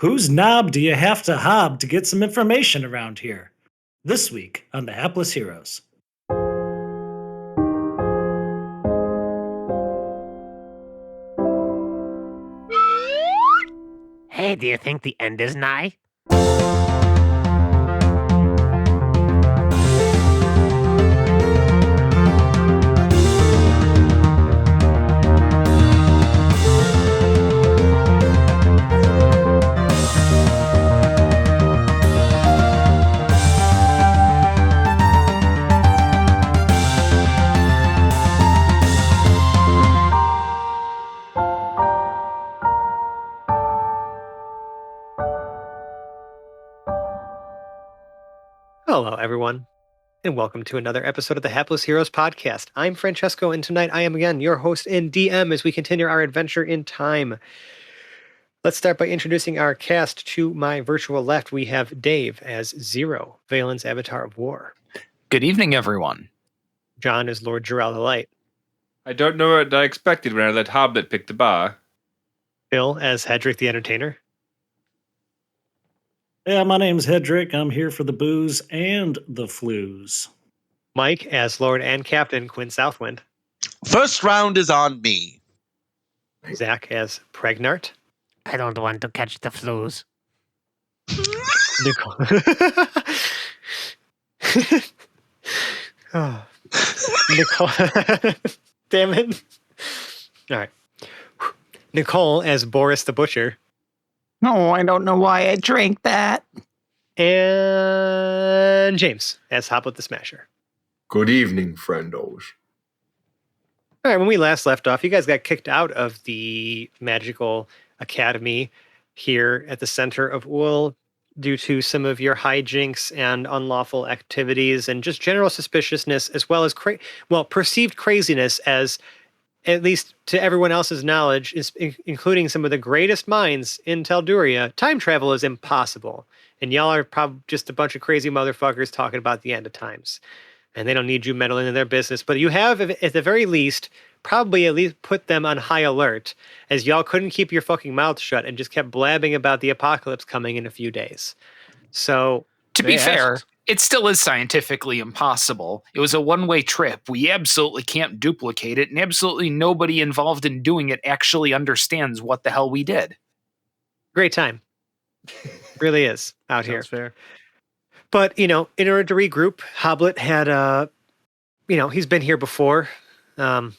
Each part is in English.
Whose knob do you have to hob to get some information around here? This week on the Hapless Heroes. Hey, do you think the end is nigh? Hello, everyone, and welcome to another episode of the Hapless Heroes podcast. I'm Francesco, and tonight I am again your host and DM as we continue our adventure in time. Let's start by introducing our cast. To my virtual left, we have Dave as Zero, Valen's Avatar of War. Good evening, everyone. John as Lord Jarrell the Light. I don't know what I expected when I let Hobbit pick the bar. Phil as Hedrick the Entertainer. Yeah, my name's Hedrick. I'm here for the booze and the flues. Mike as Lord and Captain Quinn Southwind. First round is on me. Zach as Pregnart. I don't want to catch the flus. Nicole. Oh. Nicole. Damn it. All right. Nicole as Boris the Butcher. Oh, I don't know why I drank that. And James as Hoblet the Smasher. Good evening, friendos. All right, when we last left off, you guys got kicked out of the magical academy here at the center of Ul due to some of your hijinks and unlawful activities and just general suspiciousness, as well as perceived craziness, as at least to everyone else's knowledge, including some of the greatest minds in Telduria. Time travel is impossible, and y'all are probably just a bunch of crazy motherfuckers talking about the end of times, and they don't need you meddling in their business. But you have, at the very least, probably at least put them on high alert, as y'all couldn't keep your fucking mouth shut and just kept blabbing about the apocalypse coming in a few days. So, to be fair, it still is scientifically impossible. It was a one-way trip. We absolutely can't duplicate it, and absolutely nobody involved in doing it actually understands what the hell we did. Great time. Really is out here. That's fair. But, in order to regroup, Hoblet had, he's been here before. From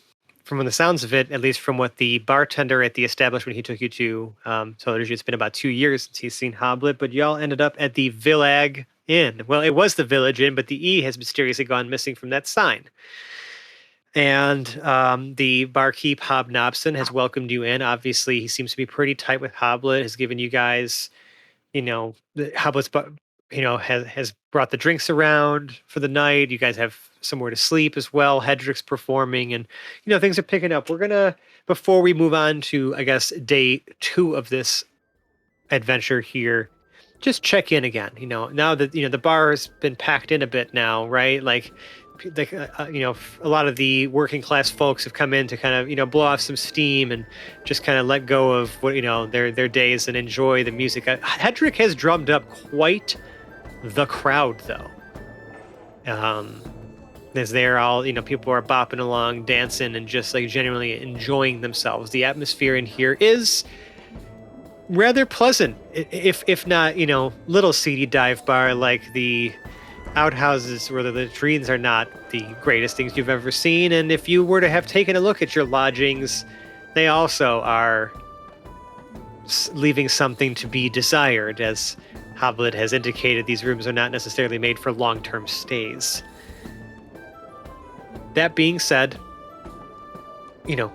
the sounds of it, at least from what the bartender at the establishment he took you to told you, it's been about 2 years since he's seen Hoblet, but y'all ended up at the Villag Inn. Well, it was the Village Inn, but the E has mysteriously gone missing from that sign. And the barkeep, Hobnobson, has welcomed you in. Obviously, he seems to be pretty tight with Hoblet, has given you guys, Hoblet's, has brought the drinks around for the night. You guys have somewhere to sleep as well. Hedrick's performing, and things are picking up. We're gonna, before we move on to, I guess, day 2 of this adventure here, just check in again. Now that the bar has been packed in a bit now, right? Like, a lot of the working class folks have come in to kind of blow off some steam and just kind of let go of what their days and enjoy the music. Hedrick has drummed up quite the crowd, though. As they're all, people are bopping along, dancing, and just like genuinely enjoying themselves. The atmosphere in here is rather pleasant, if not, little seedy dive bar like the outhouses where the latrines are not the greatest things you've ever seen. And if you were to have taken a look at your lodgings, they also are leaving something to be desired, as Hoblet has indicated these rooms are not necessarily made for long-term stays. That being said,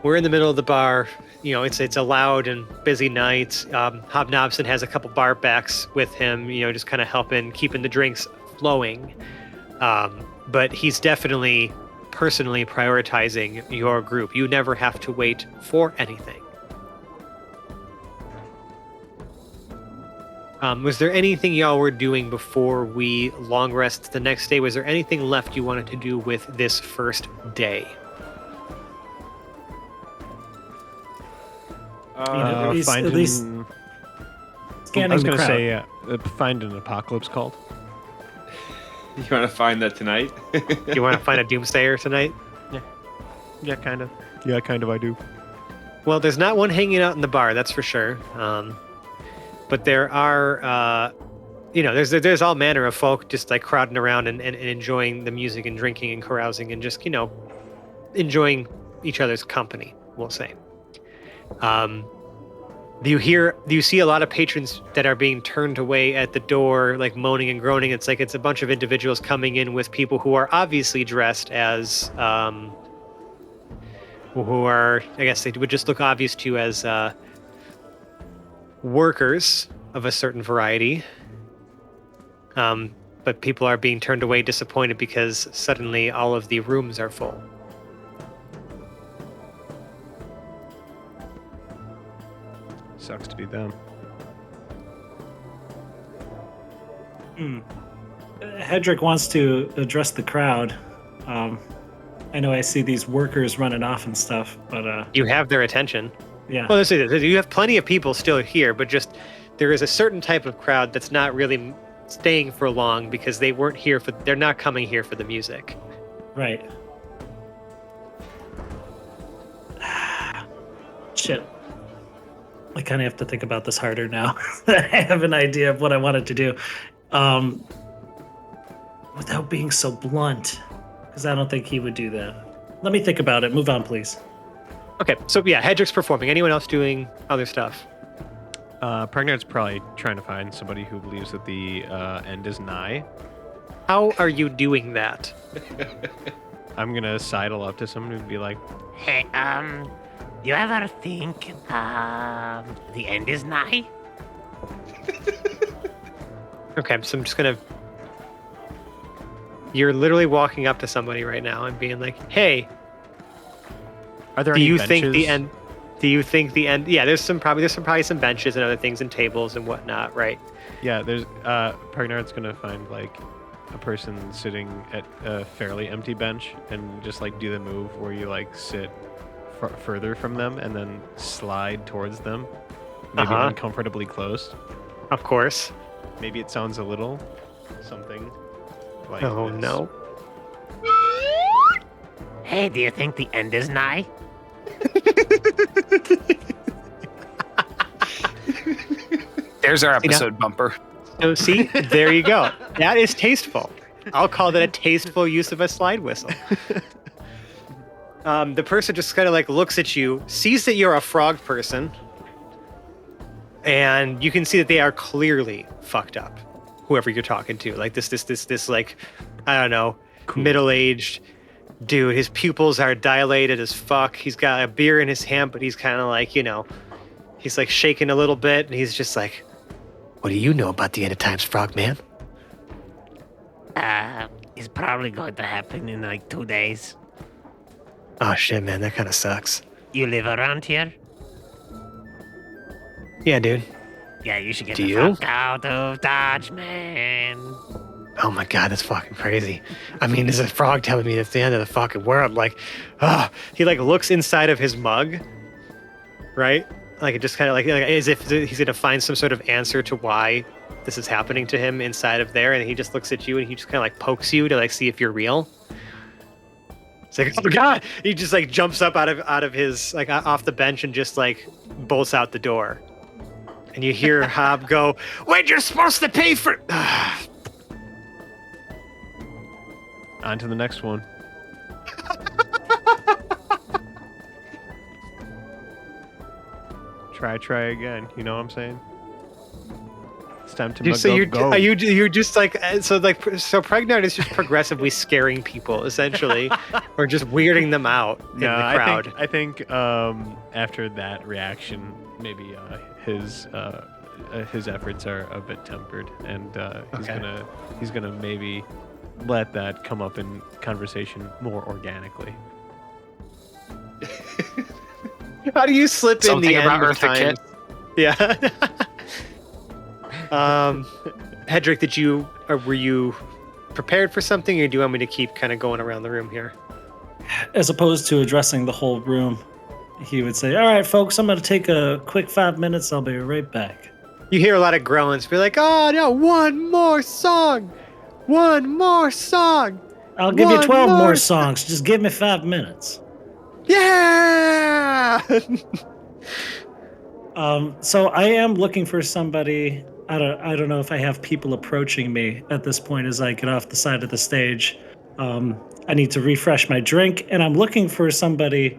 we're in the middle of the bar. It's a loud and busy night. Hobnobson has a couple bar backs with him, just kind of helping, keeping the drinks flowing. But he's definitely personally prioritizing your group. You never have to wait for anything. Was there anything y'all were doing before we long rest the next day? Was there anything left you wanted to do with this first day? At least Scanning I was the going to crowd. say, find an apocalypse cult. You want to find that tonight? You want to find a doomsayer tonight? Yeah, kind of. Yeah, kind of. I do. Well, there's not one hanging out in the bar, that's for sure. But there are, there's all manner of folk just like crowding around and enjoying the music and drinking and carousing and just, enjoying each other's company, we'll say. Do you see a lot of patrons that are being turned away at the door, like moaning and groaning? It's like it's a bunch of individuals coming in with people who are obviously dressed as, who are, I guess they would just look obvious to you as workers of a certain variety. But people are being turned away disappointed because suddenly all of the rooms are full. Sucks to be them. Hedrick wants to address the crowd. I know I see these workers running off and stuff, but You have their attention. yeah. Well, let's say this. You have plenty of people still here, but just there is a certain type of crowd that's not really staying for long because they're not coming here for the music. Right. Shit. I kind of have to think about this harder now. I have an idea of what I wanted to do. Without being so blunt, because I don't think he would do that. Let me think about it. Move on, please. Okay, so yeah, Hedrick's performing. Anyone else doing other stuff? Pregnant's probably trying to find somebody who believes that the end is nigh. How are you doing that? I'm gonna sidle up to someone and be like, Hey, you ever think the end is nigh? Okay, so I'm just gonna. You're literally walking up to somebody right now and being like, "Hey, "Are there do any you benches?" think the end? Do you think the end? Yeah, there's probably some benches and other things and tables and whatnot, right? Yeah, there's Pregnant's gonna find like a person sitting at a fairly empty bench and just like do the move where you like sit further from them and then slide towards them, maybe uncomfortably close. Of course. Maybe it sounds a little something like Oh this. no. Hey, do you think the end is nigh? There's our episode bumper. So see, there you go. That is tasteful. I'll call that a tasteful use of a slide whistle. The person just kind of like looks at you, sees that you're a frog person, and you can see that they are clearly fucked up. Whoever you're talking to, like this, like, I don't know, middle-aged dude. His pupils are dilated as fuck. He's got a beer in his hand, but he's kind of like, he's like shaking a little bit, and he's just like, "What do you know about the end of times, frog man?" It's probably going to happen in like 2 days. Oh shit, man, that kind of sucks. You live around here? Yeah, dude. Yeah, you should get Do the you? fuck out of Dodge, man. Oh my god, that's fucking crazy. I mean, there's a frog telling me it's the end of the fucking world. Like, he like looks inside of his mug, right? Like it just kind of like as if he's gonna find some sort of answer to why this is happening to him inside of there, and he just looks at you and he just kind of like pokes you to like see if you're real. It's like, oh god! He just like jumps up out of his like off the bench and just like bolts out the door. And you hear Hob go, "Wait, you're supposed to pay for." On to the next one. Try again. You know what I'm saying? It's time to go. You're just like so Pregnant is just progressively scaring people essentially, or just weirding them out in the crowd. I think after that reaction, maybe his efforts are a bit tempered, and he's gonna maybe let that come up in conversation more organically. How do you slip Something in the about end of Eartha time? Kitt. Yeah. Hedrick, were you prepared for something, or do you want me to keep kind of going around the room here? As opposed to addressing the whole room, he would say, "All right, folks, I'm going to take a quick 5 minutes. I'll be right back." You hear a lot of groans. Be like, oh no, one more song, one more song. I'll give you One 12 more more songs. Just give me 5 minutes. Yeah. So I am looking for somebody. I don't know if I have people approaching me at this point as I get off the side of the stage. I need to refresh my drink, and I'm looking for somebody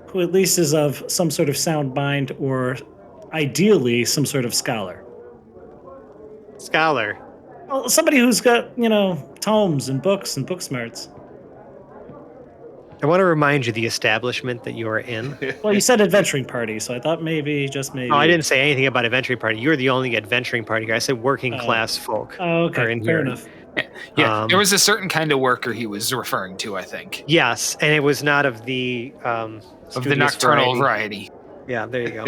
who at least is of some sort of sound mind, or ideally some sort of scholar. Scholar. Well, somebody who's got tomes and books and book smarts. I want to remind you the establishment that you are in. Well, you said adventuring party, so I thought just maybe. Oh, I didn't say anything about adventuring party. You're the only adventuring party guy. I said working class folk. Oh, are okay, in fair here. enough. Yeah, there was a certain kind of worker he was referring to, I think. Yes, and it was not of the Of the studious nocturnal variety. Yeah, there you go.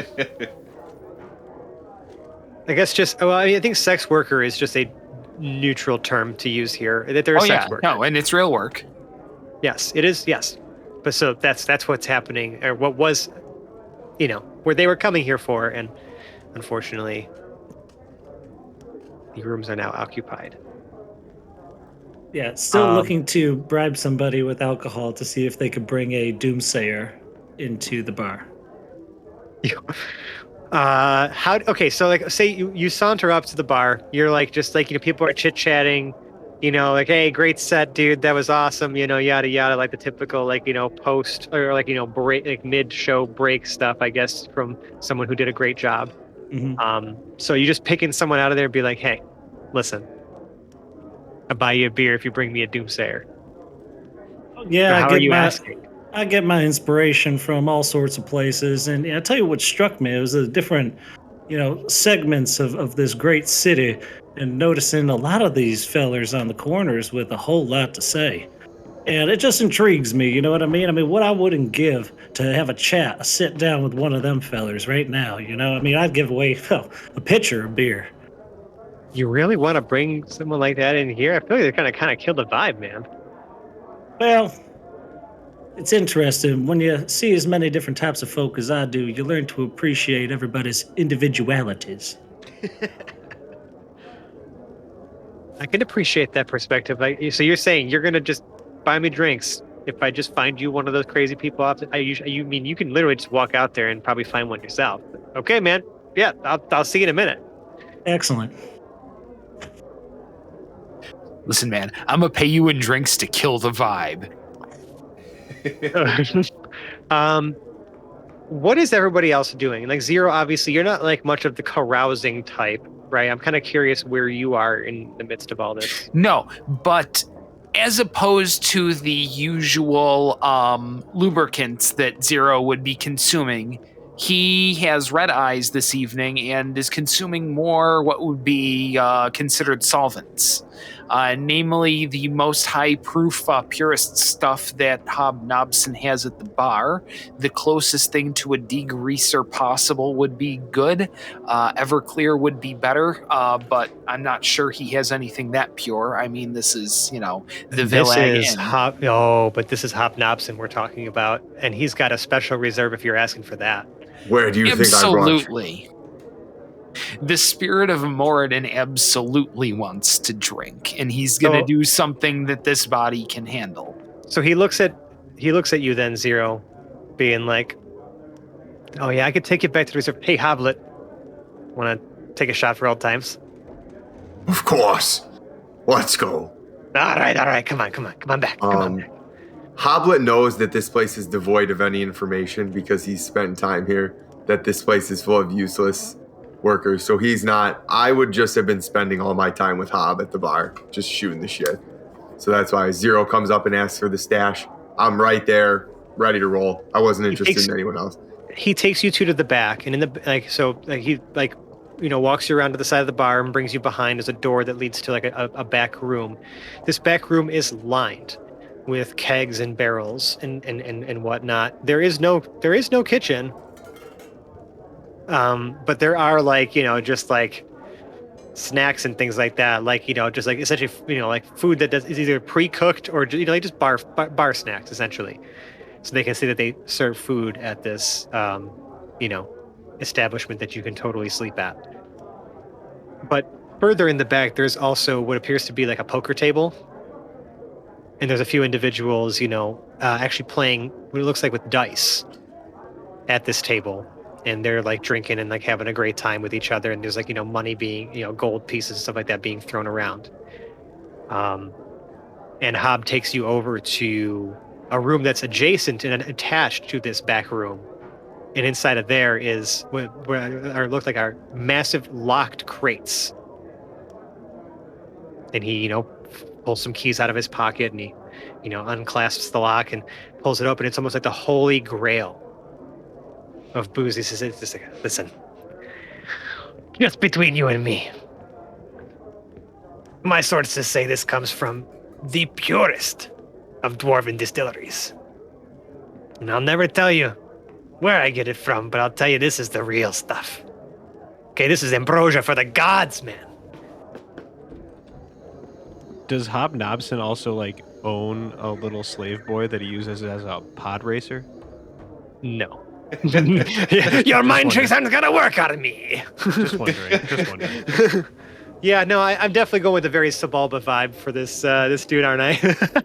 I guess I think sex worker is just a neutral term to use here. That they're a sex worker. No, and it's real work. Yes, it is. Yes, but so that's what's happening, or what was, where they were coming here for, and unfortunately, the rooms are now occupied. Yeah, still looking to bribe somebody with alcohol to see if they could bring a doomsayer into the bar. Okay, so like say you saunter up to the bar, you're like just like people are chit-chatting, like, hey, great set, dude, that was awesome, yada yada, like the typical post or break, like mid-show break stuff, I guess, from someone who did a great job. Mm-hmm. So you just picking someone out of there and be like, hey, listen, I'll buy you a beer if you bring me a doomsayer. Yeah, how are you asking? I get my inspiration from all sorts of places, and I tell you what struck me, it was the different, segments of this great city, and noticing a lot of these fellers on the corners with a whole lot to say. And it just intrigues me, you know what I mean? I mean, what I wouldn't give to have a sit down with one of them fellers right now, I mean, I'd give away a pitcher of beer. You really want to bring someone like that in here? I feel like they're kind of kill the vibe, man. Well, it's interesting. When you see as many different types of folk as I do, you learn to appreciate everybody's individualities. I can appreciate that perspective. So you're saying you're going to just buy me drinks if I just find you one of those crazy people? You mean you can literally just walk out there and probably find one yourself? Okay, man. Yeah, I'll see you in a minute. Excellent. Listen, man, I'm going to pay you in drinks to kill the vibe. What is everybody else doing? Like Zero, obviously, you're not like much of the carousing type, right? I'm kind of curious where you are in the midst of all this. No, but as opposed to the usual lubricants that Zero would be consuming, he has red eyes this evening and is consuming more what would be considered solvents. Namely, the most high-proof, purest stuff that Hobnobson has at the bar. The closest thing to a degreaser possible would be good. Everclear would be better, but I'm not sure he has anything that pure. I mean, this is, the Villa Inn. But this is Hobnobson we're talking about, and he's got a special reserve if you're asking for that. Where do you think I Absolutely. The spirit of Moradin absolutely wants to drink, and he's going to do something that this body can handle. So he looks at you then, Zero, being like, "Oh yeah, I could take you back to the reserve. Hey, Hoblet, want to take a shot for old times?" Of course. Let's go. All right. Come on back. Come on back. Hoblet knows that this place is devoid of any information because he's spent time here, that this place is full of useless workers. So he's not, I would just have been spending all my time with Hob at the bar, just shooting the shit. So that's why Zero comes up and asks for the stash. I'm right there, ready to roll. I wasn't interested in anyone else. He takes you two to the back, and he walks you around to the side of the bar and brings you behind. There's a door that leads to like a back room. This back room is lined with kegs and barrels and whatnot. There is no kitchen. But there are just like snacks and things like that, just like essentially, like food that is either pre-cooked or just bar snacks essentially. So they can see that they serve food at this, establishment that you can totally sleep at. But further in the back, there's also what appears to be like a poker table. And there's a few individuals, actually playing what it looks like with dice at this table. And they're like drinking and like having a great time with each other. And there's like, money being, gold pieces and stuff like that being thrown around. And Hob takes you over to a room that's adjacent and attached to this back room. And inside of there is what look like our massive locked crates. And he, pulls some keys out of his pocket and he, unclasps the lock and pulls it open. It's almost like the holy grail of booze. He says, listen, just between you and me, my sources say this comes from the purest of dwarven distilleries. And I'll never tell you where I get it from, but I'll tell you this is the real stuff. Okay, this is ambrosia for the gods, man. Does Hob Nobson also like own a little slave boy that he uses as a pod racer? No. Your mind tricks aren't gonna work on me. Just wondering. Yeah, no, I'm definitely going with a very Sebulba vibe for this dude, aren't I?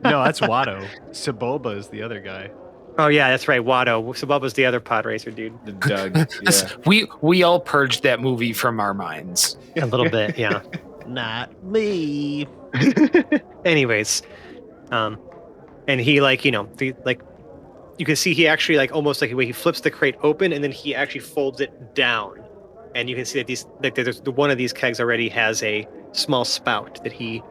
No, that's Watto. Sebulba is the other guy. Oh yeah, that's right, Watto. Sebulba's the other pod racer dude. The Doug. Yeah. We all purged that movie from our minds. A little bit, yeah. Not me. Anyways, and he you can see he actually like almost like he flips the crate open and then he actually folds it down, and you can see that there's one of these kegs already has a small spout that he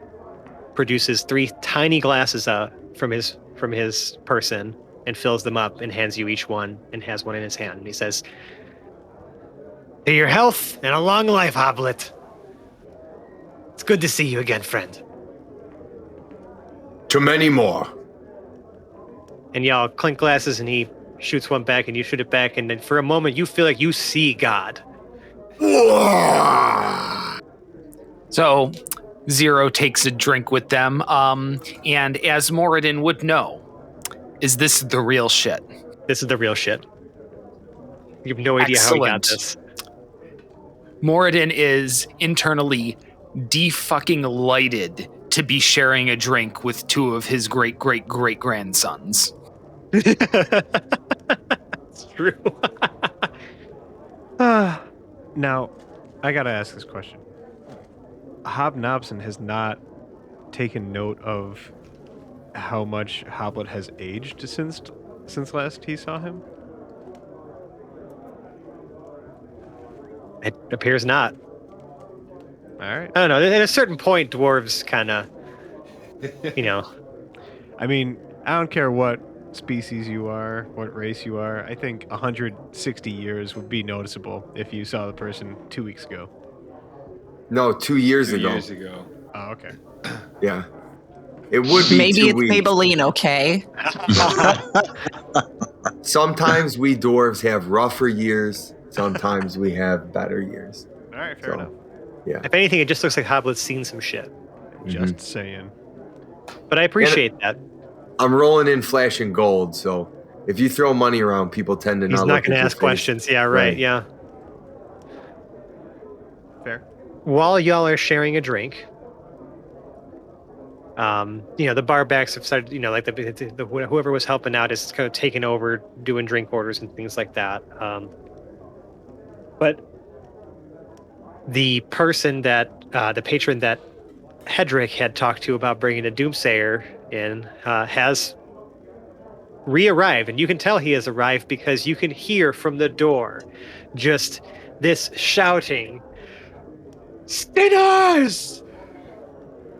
produces 3 tiny glasses from his person and fills them up and hands you each one and has one in his hand, and he says, "To your health and a long life, Hoblet. It's good to see you again, friend." To many more. And y'all clink glasses and he shoots one back and you shoot it back, and then for a moment you feel like you see God. So Zero takes a drink with them, and as Moradin would know, is this the real shit? This is the real shit. You have no idea how he got this. Moradin is internally de-fucking-lighted to be sharing a drink with 2 of his great-great-great-grandsons. It's true. Now, I gotta ask this question. Hob Nobson has not taken note of how much Hoblet has aged since last he saw him? It appears not. All right. I don't know. At a certain point, dwarves kind of, I mean, I don't care what species you are, what race you are. I think 160 years would be noticeable if you saw the person 2 weeks ago. No, 2 years 2 ago. years ago. Oh, okay. Yeah. It would be Maybe 2 it's weeks. Maybelline, okay? Sometimes we dwarves have rougher years. Sometimes we have better years. All right, fair enough. Yeah. if anything, it just looks like Hoblet's seen some shit. Just saying. But I appreciate that. I'm rolling in flash and gold, so if you throw money around, people tend to He's not not look going to at your ask face. questions. Yeah, right. Right. Yeah. Fair. While y'all are sharing a drink, the bar backs have started, like the whoever was helping out is kind of taking over, doing drink orders and things like that. But the person the patron that Hedrick had talked to about bringing a Doomsayer in has re-arrived, and you can tell he has arrived because you can hear from the door just this shouting, "Sinners!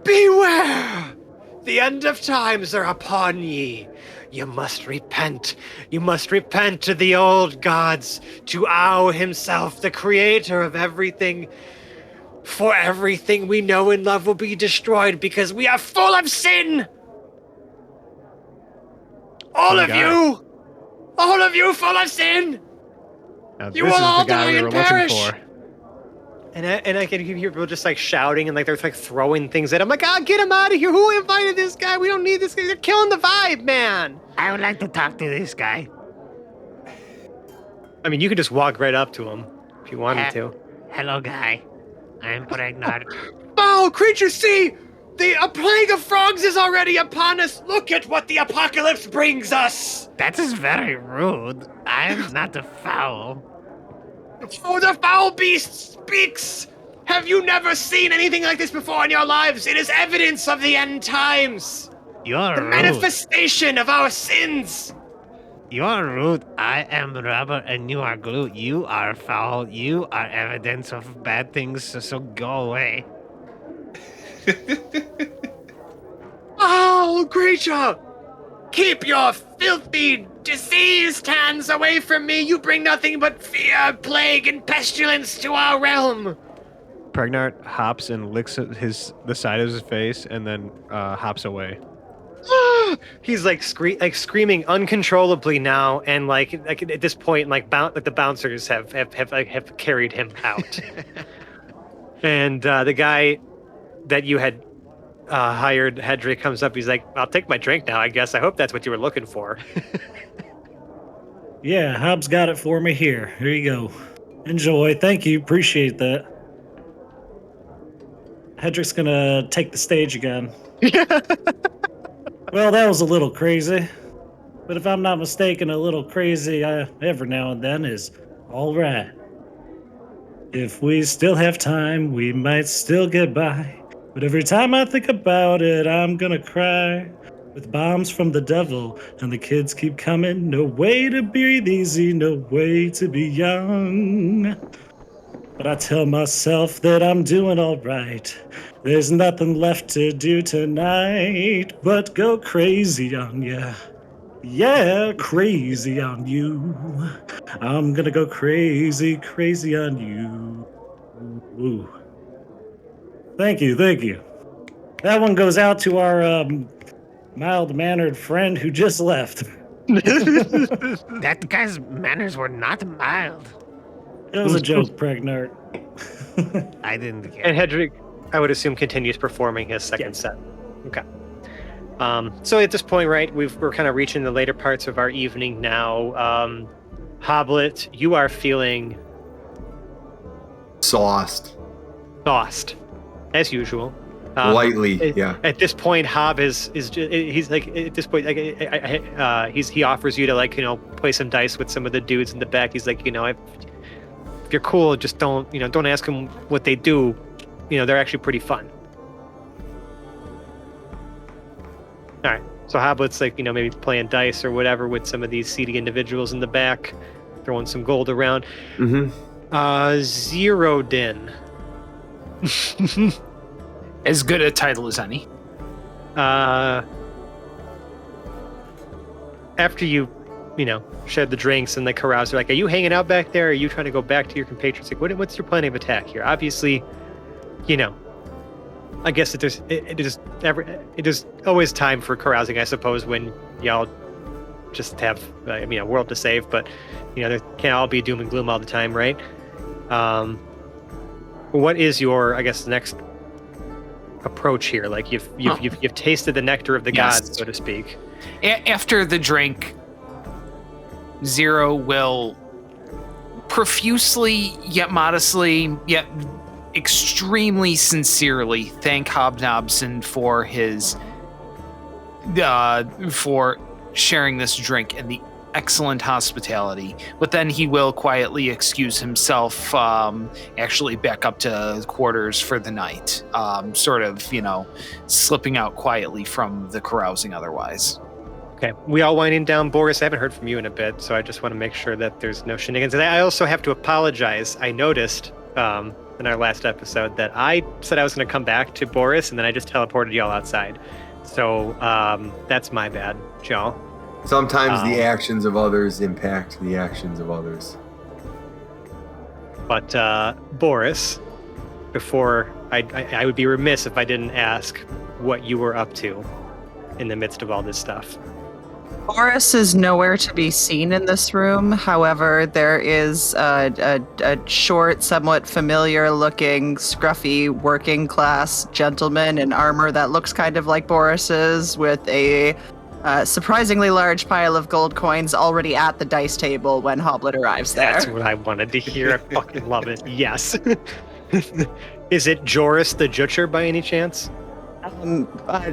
Beware! The end of times are upon ye. You must repent. You must repent to the old gods, to Ao himself, the creator of everything. For everything we know and love will be destroyed because we are full of sin. All of you full of sin. Now, You this will is all the guy die we and were looking perish." for. And I can hear people just like shouting and like they're like throwing things at him. Like, "Ah, get him out of here! Who invited this guy? We don't need this guy. They're killing the vibe, man." I would like to talk to this guy. I mean, you could just walk right up to him if you wanted to. Hello, guy. I'm pregnant. Foul creature, see! A plague of frogs is already upon us! Look at what the apocalypse brings us! That is very rude. I'm not a foul. Oh, the foul beast speaks! Have you never seen anything like this before in your lives? It is evidence of the end times! You're The rude. manifestation of our sins! You are rude. I am rubber and you are glue. You are foul. You are evidence of bad things, so go away. Foul creature! Keep your filthy, diseased hands away from me! You bring nothing but fear, plague, and pestilence to our realm! Pregnart hops and licks at the side of his face and then hops away. He's like screaming uncontrollably now, and like at this point, the bouncers have carried him out. And the guy that you had hired, Hedrick, comes up. He's like, "I'll take my drink now, I guess. I hope that's what you were looking for." Yeah, Hobbs got it for me here. Here you go. Enjoy. Thank you. Appreciate that. Hedrick's gonna take the stage again. Well, that was a little crazy. But if I'm not mistaken, a little crazy every now and then is all right. If we still have time, we might still get by. But every time I think about it, I'm gonna cry. With bombs from the devil, and the kids keep coming. No way to breathe easy, no way to be young. But I tell myself that I'm doing alright. There's nothing left to do tonight but go crazy on ya. Yeah, crazy on you. I'm gonna go crazy, crazy on you. Ooh. Thank you, thank you. That one goes out to our mild-mannered friend who just left. That guy's manners were not mild. It was a joke, Pregnart. I didn't get And Hedrick, I would assume, continues performing his second set. Okay. So at this point, right, we're kind of reaching the later parts of our evening now. Hoblet, you are feeling Sauced. as usual. Lightly, yeah. At this point, Hob he's like, at this point, like, he offers you to play some dice with some of the dudes in the back. He's like, if you're cool, just don't ask them what they do. They're actually pretty fun. All right, so Hoblet's like, maybe playing dice or whatever with some of these seedy individuals in the back, throwing some gold around. Mm-hmm. Zero Din. As good a title as any. After you shared the drinks and the carouse, they're like, "Are you hanging out back there? Or are you trying to go back to your compatriots? Like, what's your plan of attack here?" Obviously, I guess it is always time for carousing, I suppose, when y'all just have a world to save. But there can't all be doom and gloom all the time, right? What is your, I guess, next approach here? Like you've tasted the nectar of the gods, so to speak. After the drink, Zero will profusely, yet modestly, yet extremely sincerely thank Hobnobson for his for sharing this drink and the excellent hospitality. But then he will quietly excuse himself, actually back up to quarters for the night, sort of, slipping out quietly from the carousing otherwise. Okay, we all winding down. Boris, I haven't heard from you in a bit, so I just want to make sure that there's no shenanigans. And I also have to apologize. I noticed in our last episode that I said I was going to come back to Boris, and then I just teleported y'all outside. So that's my bad, y'all. Sometimes the actions of others impact the actions of others. But Boris, before I would be remiss if I didn't ask what you were up to in the midst of all this stuff. Boris is nowhere to be seen in this room. However, there is a short, somewhat familiar-looking, scruffy, working-class gentleman in armor that looks kind of like Boris's, with a surprisingly large pile of gold coins already at the dice table when Hoblet arrives there. That's what I wanted to hear. I fucking love it. Yes. Is it Joris the Jutcher by any chance?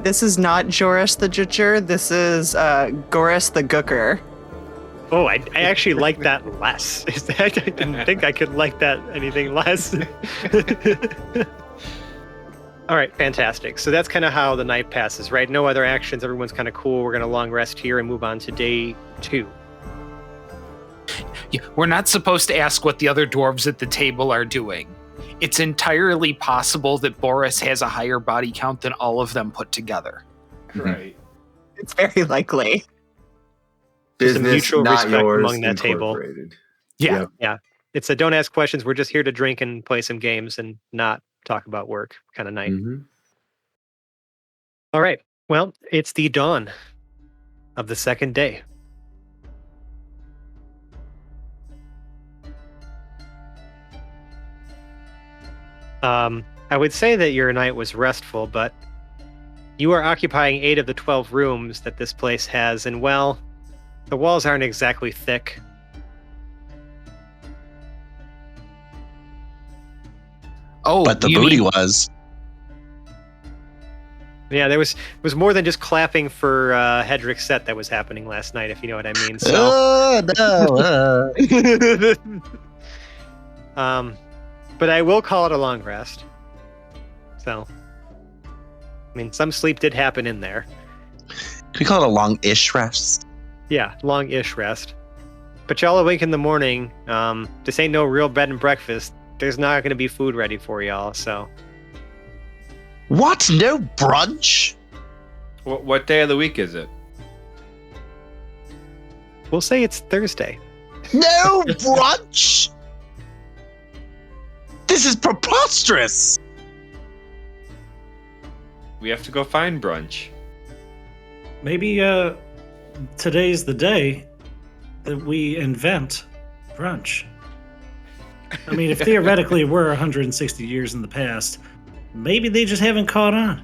This is not Joris the Jutcher. This is Goris the Gooker. Oh, I actually like that less. I didn't think I could like that anything less. All right, fantastic. So that's kind of how the night passes, right? No other actions. Everyone's kind of cool. We're going to long rest here and move on to day 2. Yeah, we're not supposed to ask what the other dwarves at the table are doing. It's entirely possible that Boris has a higher body count than all of them put together. Right. It's very likely. There's some Business, mutual not respect yours, among that table. incorporated. Yeah. Yeah. It's a don't ask questions. We're just here to drink and play some games and not talk about work kind of night. Mm-hmm. All right. Well, it's the dawn of the second day. I would say that your night was restful, but you are occupying 8 of the 12 rooms that this place has, and well, the walls aren't exactly thick. Oh, But the you booty mean- was. Yeah, there was more than just clapping for Hedrick's set that was happening last night, if you know what I mean. So, Oh, no. but I will call it a long rest. So, I mean, some sleep did happen in there. Can we call it a long-ish rest? Yeah, long-ish rest. But y'all awake in the morning. This ain't no real bed and breakfast. There's not going to be food ready for y'all, so. What? No brunch? What day of the week is it? We'll say it's Thursday. No brunch? This is preposterous. We have to go find brunch. Maybe today's the day that we invent brunch. I mean, if theoretically we're 160 years in the past, maybe they just haven't caught on.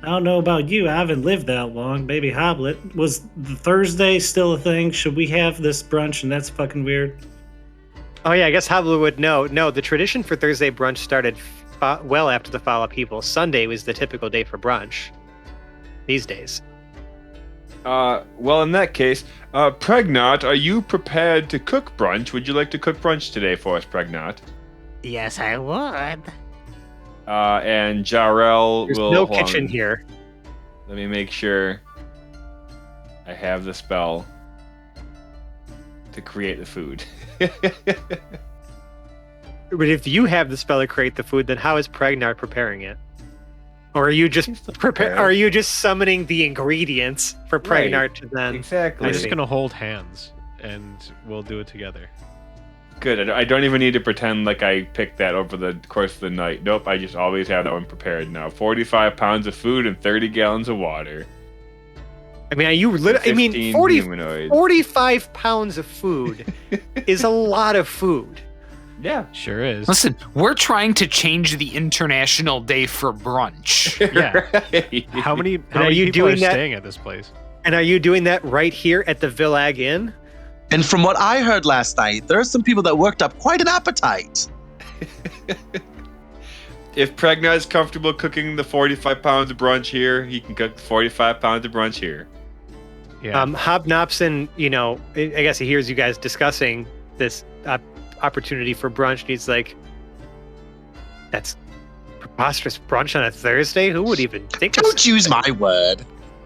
I don't know about you. I haven't lived that long. Maybe Hoblet. Was the Thursday still a thing? Should we have this brunch and that's fucking weird? Oh yeah, I guess Hoblet would know. No, the tradition for Thursday brunch started well after the fall of people. Sunday was the typical day for brunch these days. Well, in that case, Pregnant, are you prepared to cook brunch? Would you like to cook brunch today for us, Pregnant? Yes, I would. And Jarrell There's will... no hold kitchen on. here. Let me make sure I have the spell to create the food. But if you have the spell to create the food, then how is Pregnard preparing it? Or are you just Are you just summoning the ingredients for Right. Pregnard to then? Exactly. We're see. just gonna hold hands, and we'll do it together. Good. I don't even need to pretend like I picked that over the course of the night. Nope, I just always have that one prepared now. 45 pounds of food and 30 gallons of water. I mean, are you literally? I mean, 15 humanoids. 45 pounds of food is a lot of food. Yeah. Sure is. Listen, we're trying to change the international day for brunch. Yeah. Right. How many are you people are doing that- staying at this place? And are you doing that right here at the Villag Inn? And from what I heard last night, there are some people that worked up quite an appetite. If Pregnant is comfortable cooking the 45 pounds of brunch here, he can cook 45 pounds of brunch here. Yeah. Hobnopson, I guess he hears you guys discussing this opportunity for brunch, and he's like, "That's preposterous brunch on a Thursday. Who would even think of Don't use my word.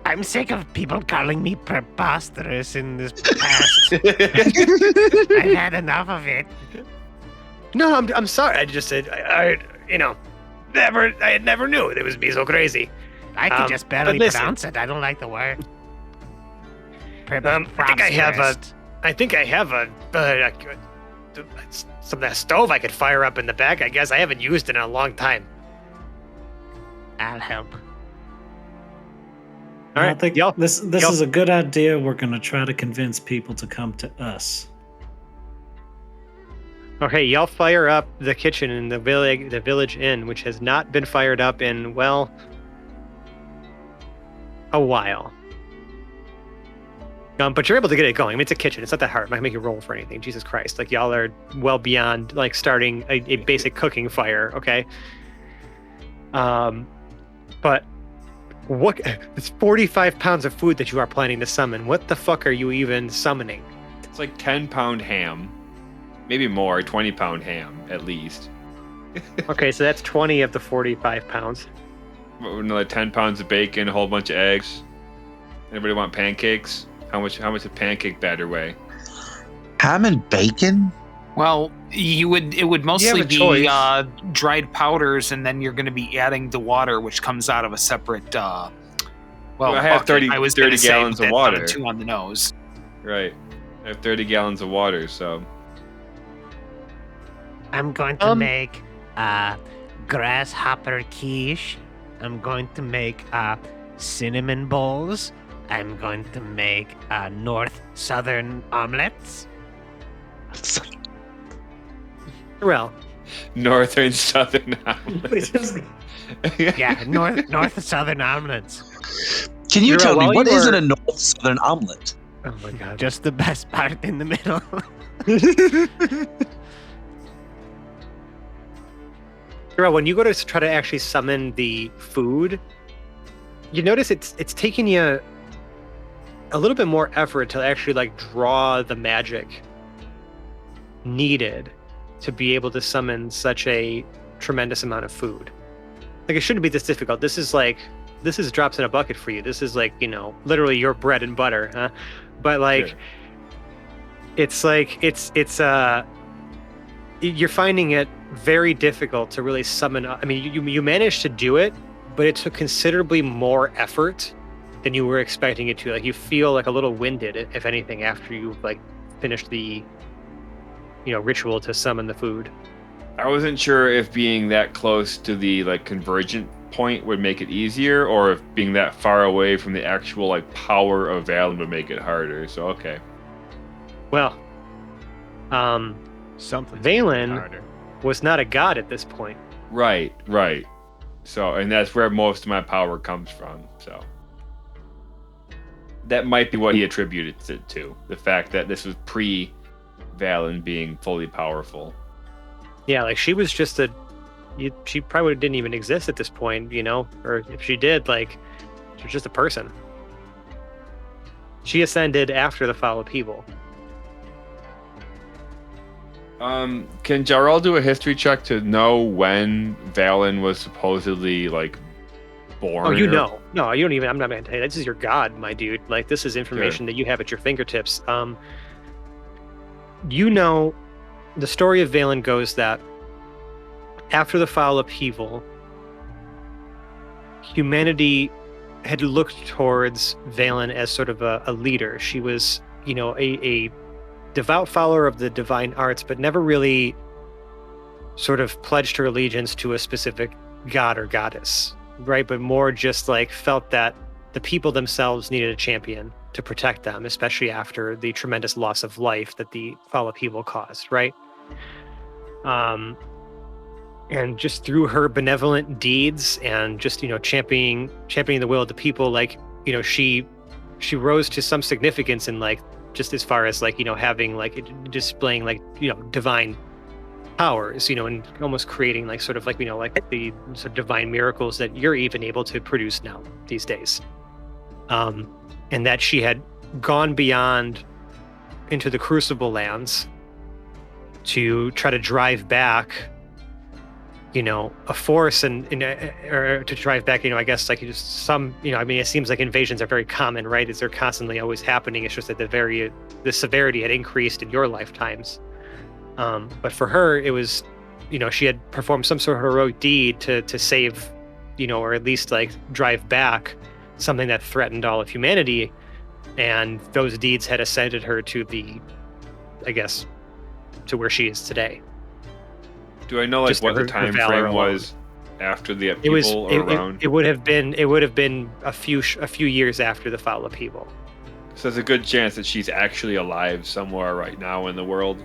I'm sick of people calling me preposterous in this past. I've had enough of it. No, I'm sorry. I just said I never knew it was be so crazy. I can just but barely listen. pronounce it. I don't like the word. I think I have some of that stove I could fire up in the back. I guess I haven't used it in a long time. I'll help. All I right, think y'all. this y'all- is a good idea. We're going to try to convince people to come to us. Okay, y'all fire up the kitchen in the village inn, which has not been fired up in, well, a while. But you're able to get it going. I mean, it's a kitchen. It's not that hard. I'm not gonna make you roll for anything. Jesus Christ. Like, y'all are well beyond, like, starting a basic cooking fire, okay? But what? It's 45 pounds of food that you are planning to summon. What the fuck are you even summoning? It's like 10-pound ham, maybe more, 20-pound ham at least. Okay, so that's 20 of the 45 pounds. Another 10 pounds of bacon, a whole bunch of eggs. Anybody want pancakes? How much a pancake batter weigh? Ham and bacon? Well, it would mostly a be choice. dried powders, and then you're going to be adding the water, which comes out of a separate. Well, I have bucket. 30 I was gonna 30 say, gallons but of that's water. Too on the nose. Right. I have 30 gallons of water, so. I'm going to make grasshopper quiche. I'm going to make cinnamon bowls. I'm going to make north southern omelets. Well, Northern, southern omelets. Yeah, north southern omelets. Can you You're tell me while what you is were- in a North Southern omelet? oh my god. Just the best part in the middle. Girl, when you go to try to actually summon the food, you notice it's taking you a little bit more effort to actually like draw the magic needed to be able to summon such a tremendous amount of food. Like it shouldn't be this difficult. This is drops in a bucket for you. This is like, literally your bread and butter, huh? But like Sure. it's you're finding it very difficult to really summon. I mean, you managed to do it, but it took considerably more effort than you were expecting it to. Like you feel like a little winded, if anything, after you like finished the ritual to summon the food. I wasn't sure if being that close to the like convergent point would make it easier, or if being that far away from the actual like power of Valen would make it harder. So okay. Well, Something Valen harder. was not a god at this point. Right. So, and that's where most of my power comes from. So that might be what he attributed it to, the fact that this was pre-Valen being fully powerful. Yeah, like she was just she probably didn't even exist at this point, or if she did, like she was just a person. She ascended after the fall of people. Can Jarl do a history check to know when Valen was supposedly like born? Oh, you or- know. No, you don't even. I'm not going to tell you. This is your god, my dude. Like, this is information that you have at your fingertips. The story of Valen goes that after the foul upheaval, humanity had looked towards Valen as sort of a leader. She was, a devout follower of the divine arts, but never really sort of pledged her allegiance to a specific god or goddess, right? But more just like felt that the people themselves needed a champion to protect them, especially after the tremendous loss of life that the fall upheaval caused, right? And just through her benevolent deeds and just championing the will of the people, like she rose to some significance in like just as far as like having like displaying like divine powers, and almost creating like sort of like like the sort of divine miracles that you're even able to produce now these days. And that she had gone beyond into the Crucible lands to try to drive back a force or to drive back, I guess like just some, I mean, it seems like invasions are very common, right? They're constantly always happening. It's just that the severity had increased in your lifetimes. But for her, it was, she had performed some sort of heroic deed to save, or at least like drive back something that threatened all of humanity. And those deeds had ascended her to to where she is today. Do I know like Just what the her time valor frame alone. was after the It was upheaval or around? it would have been a few years after the foul upheaval. So there's a good chance that she's actually alive somewhere right now in the world.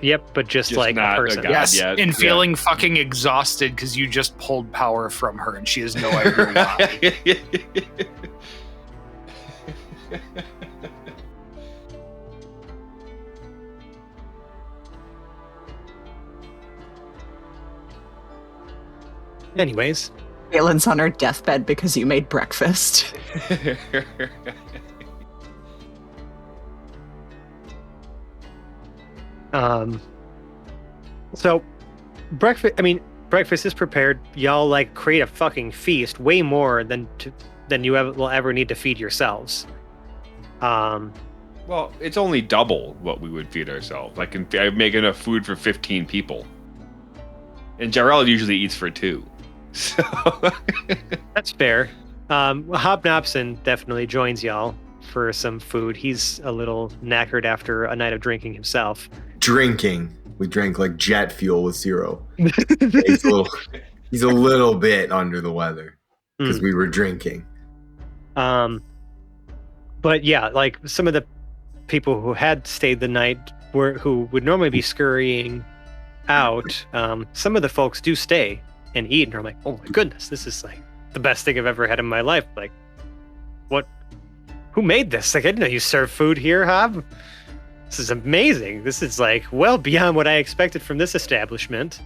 Yep, but just Just like a not a person. god. Yes, yet, and yeah. feeling fucking exhausted because you just pulled power from her and she has no idea why. Anyways, Galen's on her deathbed because you made breakfast. So breakfast is prepared. Y'all like create a fucking feast, way more than you will ever need to feed yourselves. Well, it's only double what we would feed ourselves. I make enough food for 15 people. And Jarrell usually eats for 2. So That's fair. Hobnobson definitely joins y'all for some food. He's a little knackered after a night of drinking himself. Drinking. We drank like jet fuel with Zero. He's a little bit under the weather because we were drinking. But yeah, like some of the people who had stayed the night who would normally be scurrying out, some of the folks do stay and eat, and I'm like, oh my goodness, this is like the best thing I've ever had in my life. Like, what? Who made this? Like, I didn't know you serve food here, Hob. This is amazing. This is like well beyond what I expected from this establishment.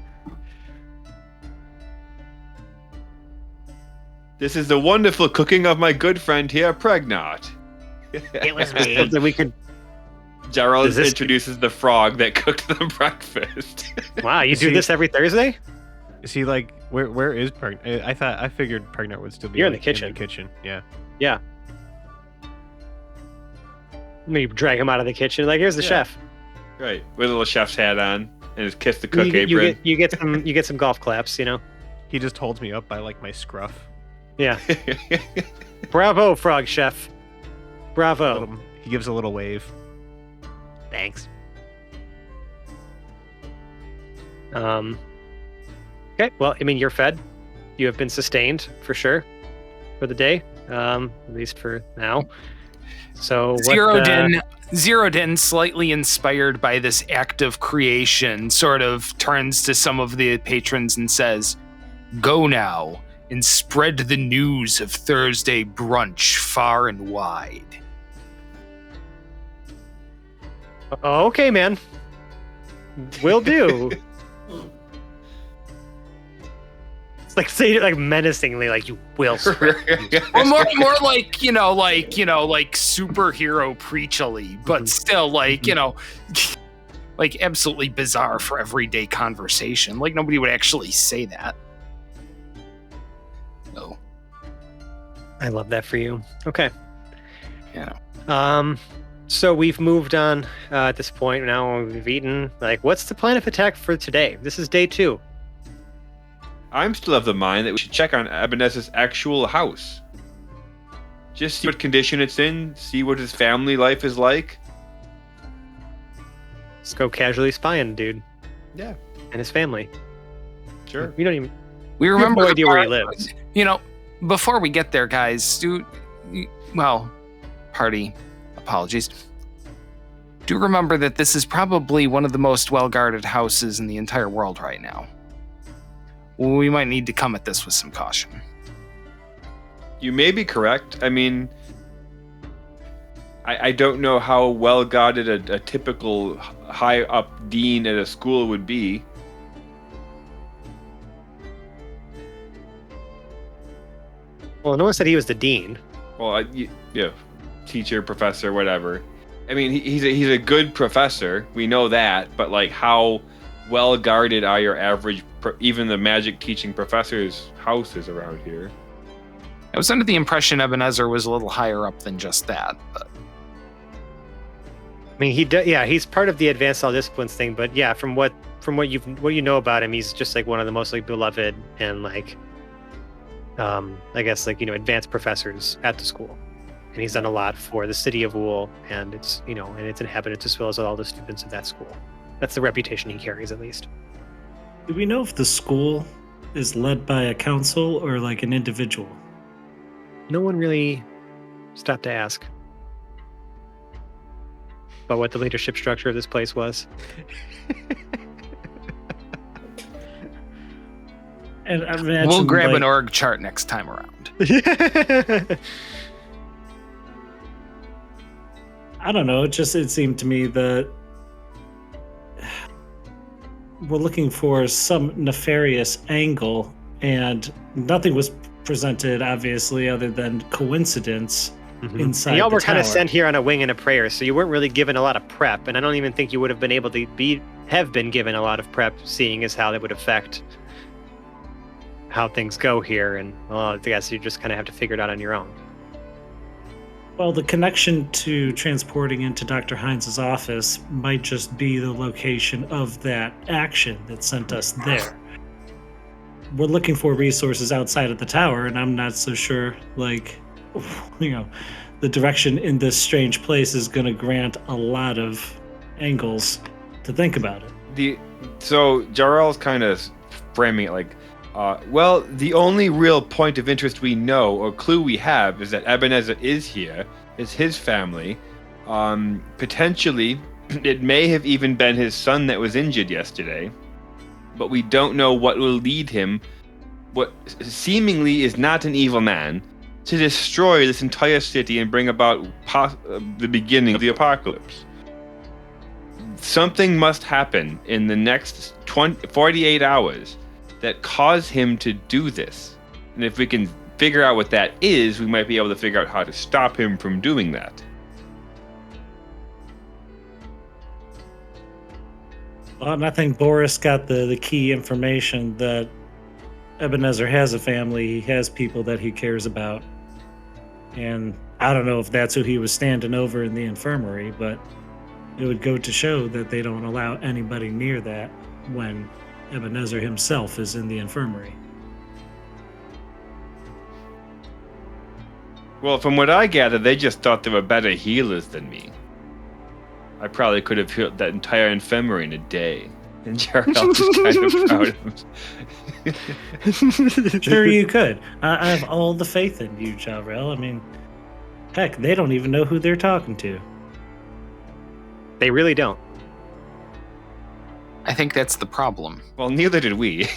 this is the wonderful cooking of my good friend here, Pregnant. It was me. Something we could. Jarrell introduces the frog that cooked them breakfast. Wow, you do this every Thursday? Is he like where is Pregnant? I figured Pregnant would still be You're in like, the kitchen. In the kitchen, yeah. Yeah. Maybe drag him out of the kitchen. Like, here's the chef. Right, with a little chef's hat on and his kiss the cook apron. You get some golf claps, you know. He just holds me up by like my scruff. Yeah. Bravo, frog chef. Bravo. He gives a little wave. Thanks. Okay, well, I mean, you're fed. You have been sustained for sure for the day, at least for now. So Zero Din, slightly inspired by this act of creation, sort of turns to some of the patrons and says, "Go now and spread the news of Thursday brunch far and wide." Okay, man. Will do. It's like say it like menacingly, like you will spread. Or more like superhero preachily, but still like like absolutely bizarre for everyday conversation. Like nobody would actually say that. No. I love that for you. Okay. Yeah. So we've moved on at this point. Now we've eaten. Like, what's the plan of attack for today? This is day 2. I'm still of the mind that we should check on Ebenezer's actual house. Just see what condition it's in, see what his family life is like. Let's go casually spying, dude. Yeah. And his family. Sure. We don't even. We remember no idea where he lives. Before we get there, guys, party, apologies. Do remember that this is probably one of the most well-guarded houses in the entire world right now. We might need to come at this with some caution. You may be correct. I mean, I don't know how well guarded a typical high up dean at a school would be. Well, no one said he was the dean. Well, teacher, professor, whatever. I mean, he's a good professor. We know that, but like, how well guarded are your average, even the magic teaching professors' houses around here? I was under the impression Ebenezer was a little higher up than just that. But. I mean, he's part of the advanced all disciplines thing. But yeah, from what you know about him, he's just like one of the most like beloved and like, I guess like advanced professors at the school. And he's done a lot for the city of Wool and its and its inhabitants as well as all the students of that school. That's the reputation he carries, at least. Do we know if the school is led by a council or like an individual? No one really stopped to ask about what the leadership structure of this place was. And I imagine, we'll grab an org chart next time around. I don't know. It seemed to me that we're looking for some nefarious angle and nothing was presented, obviously, other than coincidence inside And y'all the were kind of tower. sent here on a wing and a prayer, so you weren't really given a lot of prep, and I don't even think you would have been able to have been given a lot of prep, seeing as how that would affect how things go here, and well, I guess you just kind of have to figure it out on your own. Well, the connection to transporting into Dr. Hines' office might just be the location of that action that sent us there. We're looking for resources outside of the tower, and I'm not so sure, like, the direction in this strange place is going to grant a lot of angles to think about it. So Jarrell's kind of framing it like, well, the only real point of interest we know or clue we have is that Ebenezer is here. It's his family. Potentially, it may have even been his son that was injured yesterday. But we don't know what will lead him, what seemingly is not an evil man, to destroy this entire city and bring about the beginning of the apocalypse. Something must happen in the next 48 hours that cause him to do this. And if we can figure out what that is, we might be able to figure out how to stop him from doing that. Well, and I think Boris got the key information that Ebenezer has a family, he has people that he cares about. And I don't know if that's who he was standing over in the infirmary, but it would go to show that they don't allow anybody near that when Ebenezer himself is in the infirmary. Well, from what I gather, they just thought they were better healers than me. I probably could have healed that entire infirmary in a day. And Jarrell is kind of proud of Sure you could. I have all the faith in you, Jarrell. I mean, heck, they don't even know who they're talking to. They really don't. I think that's the problem. Well, neither did we.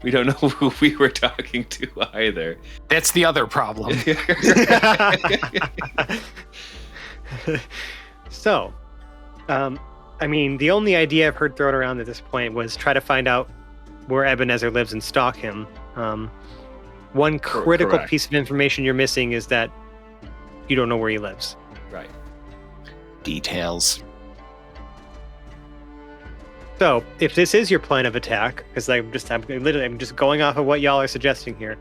We don't know who we were talking to either. That's the other problem. So, I mean, the only idea I've heard thrown around at this point was try to find out where Ebenezer lives and stalk him. One critical Correct. piece of information you're missing is that you don't know where he lives. Right. Details. So, if this is your plan of attack, because I'm just going off of what y'all are suggesting here,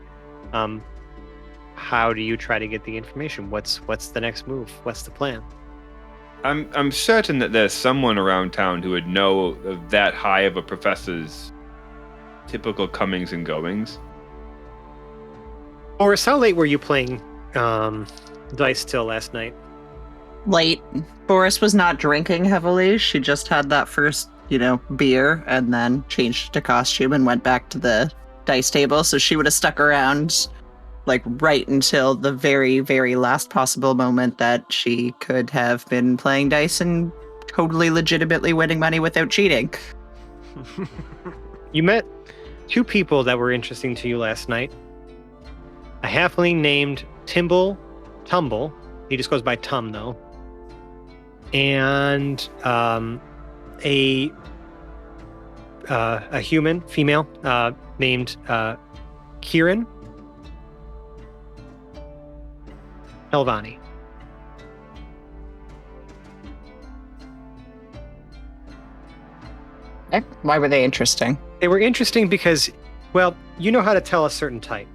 how do you try to get the information? What's the next move? What's the plan? I'm certain that there's someone around town who would know of that high of a professor's typical comings and goings. Boris, how late were you playing dice till last night? Late. Boris was not drinking heavily. She just had that first, beer and then changed to costume and went back to the dice table. So she would have stuck around like right until the very, very last possible moment that she could have been playing dice and totally legitimately winning money without cheating. You met two people that were interesting to you last night. A halfling named Tumble. He just goes by Tum, though. And a human, female, named Kieran Helvani. Why were they interesting? They were interesting because, well, you know how to tell a certain type,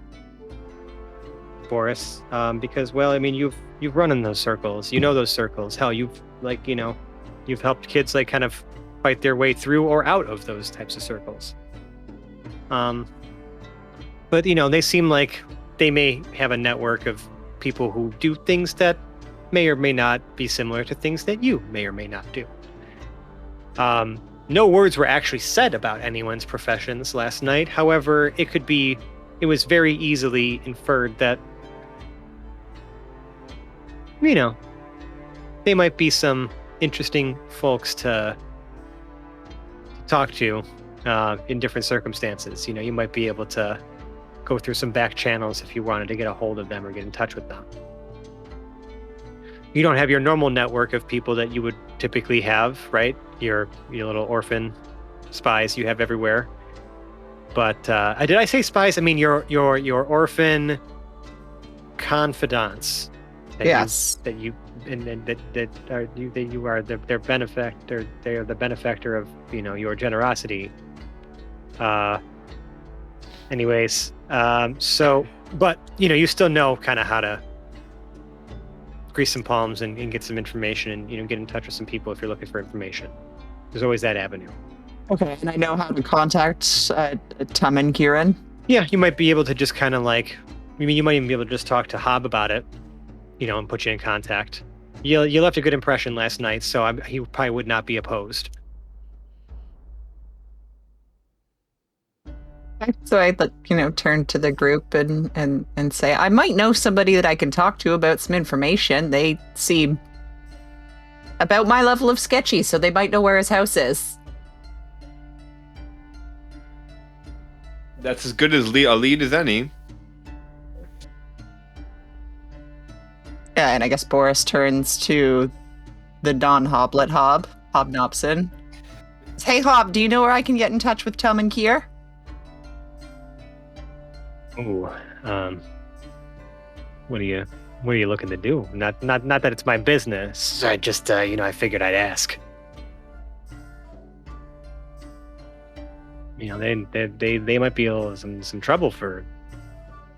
Boris. Because, well, I mean, you've run in those circles. You know those circles. Hell, you've helped kids like kind of fight their way through or out of those types of circles. But they seem like they may have a network of people who do things that may or may not be similar to things that you may or may not do. No words were actually said about anyone's professions last night. However, it was very easily inferred that, they might be some interesting folks to talk to in different circumstances. You might be able to go through some back channels if you wanted to get a hold of them or get in touch with them. You don't have your normal network of people that you would typically have, right? Your little orphan spies you have everywhere. But did I say spies? I mean your orphan confidants. Yes. You are their benefactor. They are the benefactor of your generosity. Anyways, so but you still know kind of how to grease some palms and get some information and get in touch with some people if you're looking for information. There's always that avenue. Okay, and I know how to contact Tum and Kieran. Yeah, you might be able to just kind of you might even be able to just talk to Hob about it, and put you in contact. You left a good impression last night, so he probably would not be opposed. Okay, so I turn to the group and say, I might know somebody that I can talk to about some information. They seem about my level of sketchy, so they might know where his house is. That's as good as a lead as any. Yeah, and I guess Boris turns to the non-Hoblet Hobnopson. Hey, Hob, do you know where I can get in touch with Tum and Kier? Ooh, what are you looking to do? Not that it's my business. I just I figured I'd ask. They might be in some trouble for.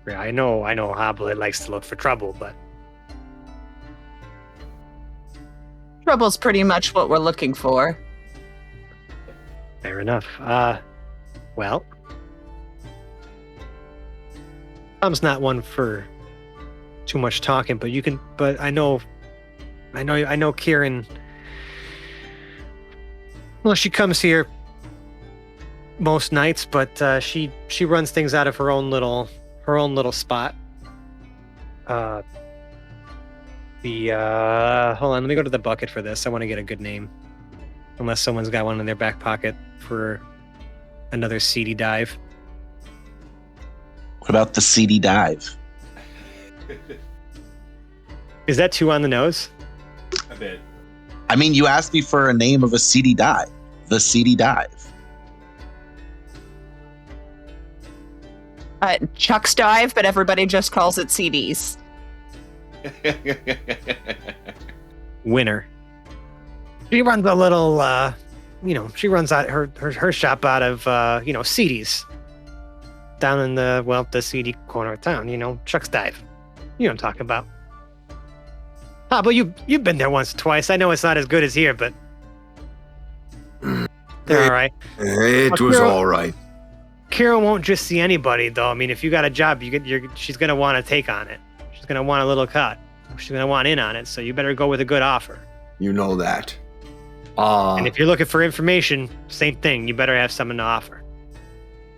I know Hoblet likes to look for trouble, but Trouble's pretty much what we're looking for. fair enough. Well, Tom's not one for too much talking, but you can. But I know Kieran. Well, she comes here most nights, but she runs things out of her own little spot. Hold on, let me go to the bucket for this. I want to get a good name, unless someone's got one in their back pocket for another seedy dive. What about the seedy dive? Is that too on the nose? A bit. I mean, you asked me for a name of a seedy dive. The seedy dive. Chuck's Dive, but everybody just calls it CDs. Winner. She runs a little, she runs out her shop out of, CDs. Down in the seedy corner of town, Chuck's Dive. You know what I'm talking about. Ah, but you've been there once or twice. I know it's not as good as here, but they're all right. It was all right. Kira won't just see anybody, though. I mean, if you got a job, she's going to want to take on it. She's going to want a little cut. She's going to want in on it, so you better go with a good offer. You know that. And if you're looking for information, same thing. You better have something to offer.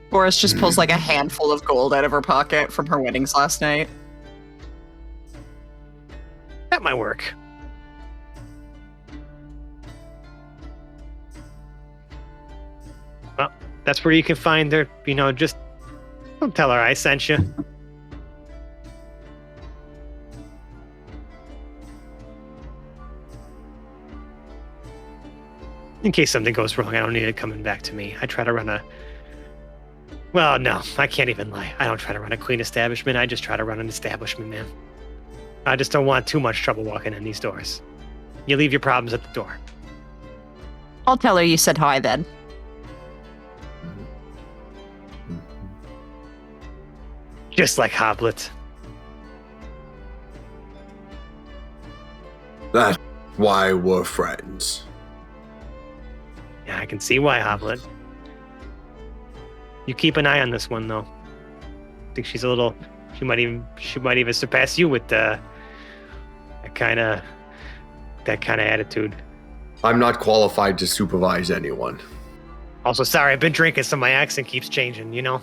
Boris just pulls like a handful of gold out of her pocket from her weddings last night. That might work. Well, that's where you can find her. Just don't tell her I sent you. In case something goes wrong, I don't need it coming back to me. I try to run well, no, I can't even lie. I don't try to run a clean establishment. I just try to run an establishment, man. I just don't want too much trouble walking in these doors. You leave your problems at the door. I'll tell her you said hi then. Just like Hoblet. That's why we're friends. Yeah, I can see why, Hoblet. You keep an eye on this one, though. I think she's a little. She might even surpass you with that kind of attitude. I'm not qualified to supervise anyone. Also, sorry, I've been drinking, so my accent keeps changing. It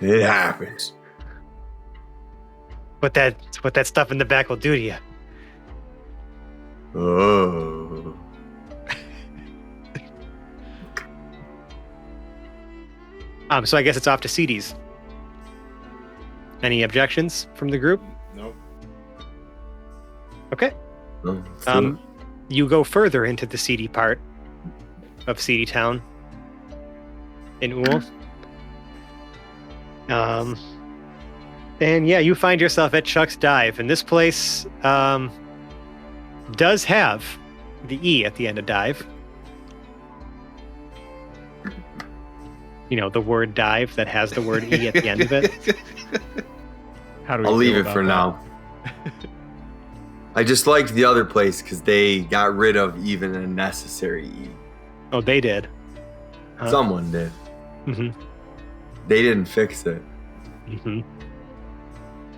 happens. What that stuff in the back will do to you. Oh. So I guess it's off to CDs. Any objections from the group? Nope. Okay. You go further into the seedy part of Seedy Town in Uul. And yeah, you find yourself at Chuck's Dive, and this place does have the E at the end of dive. You know, the word dive that has the word E at the end of it. How do we I'll leave feel it about for that? now. I just liked the other place because they got rid of even a necessary E. Oh, they did. Huh? Someone did. Mm-hmm. They didn't fix it. Mm-hmm.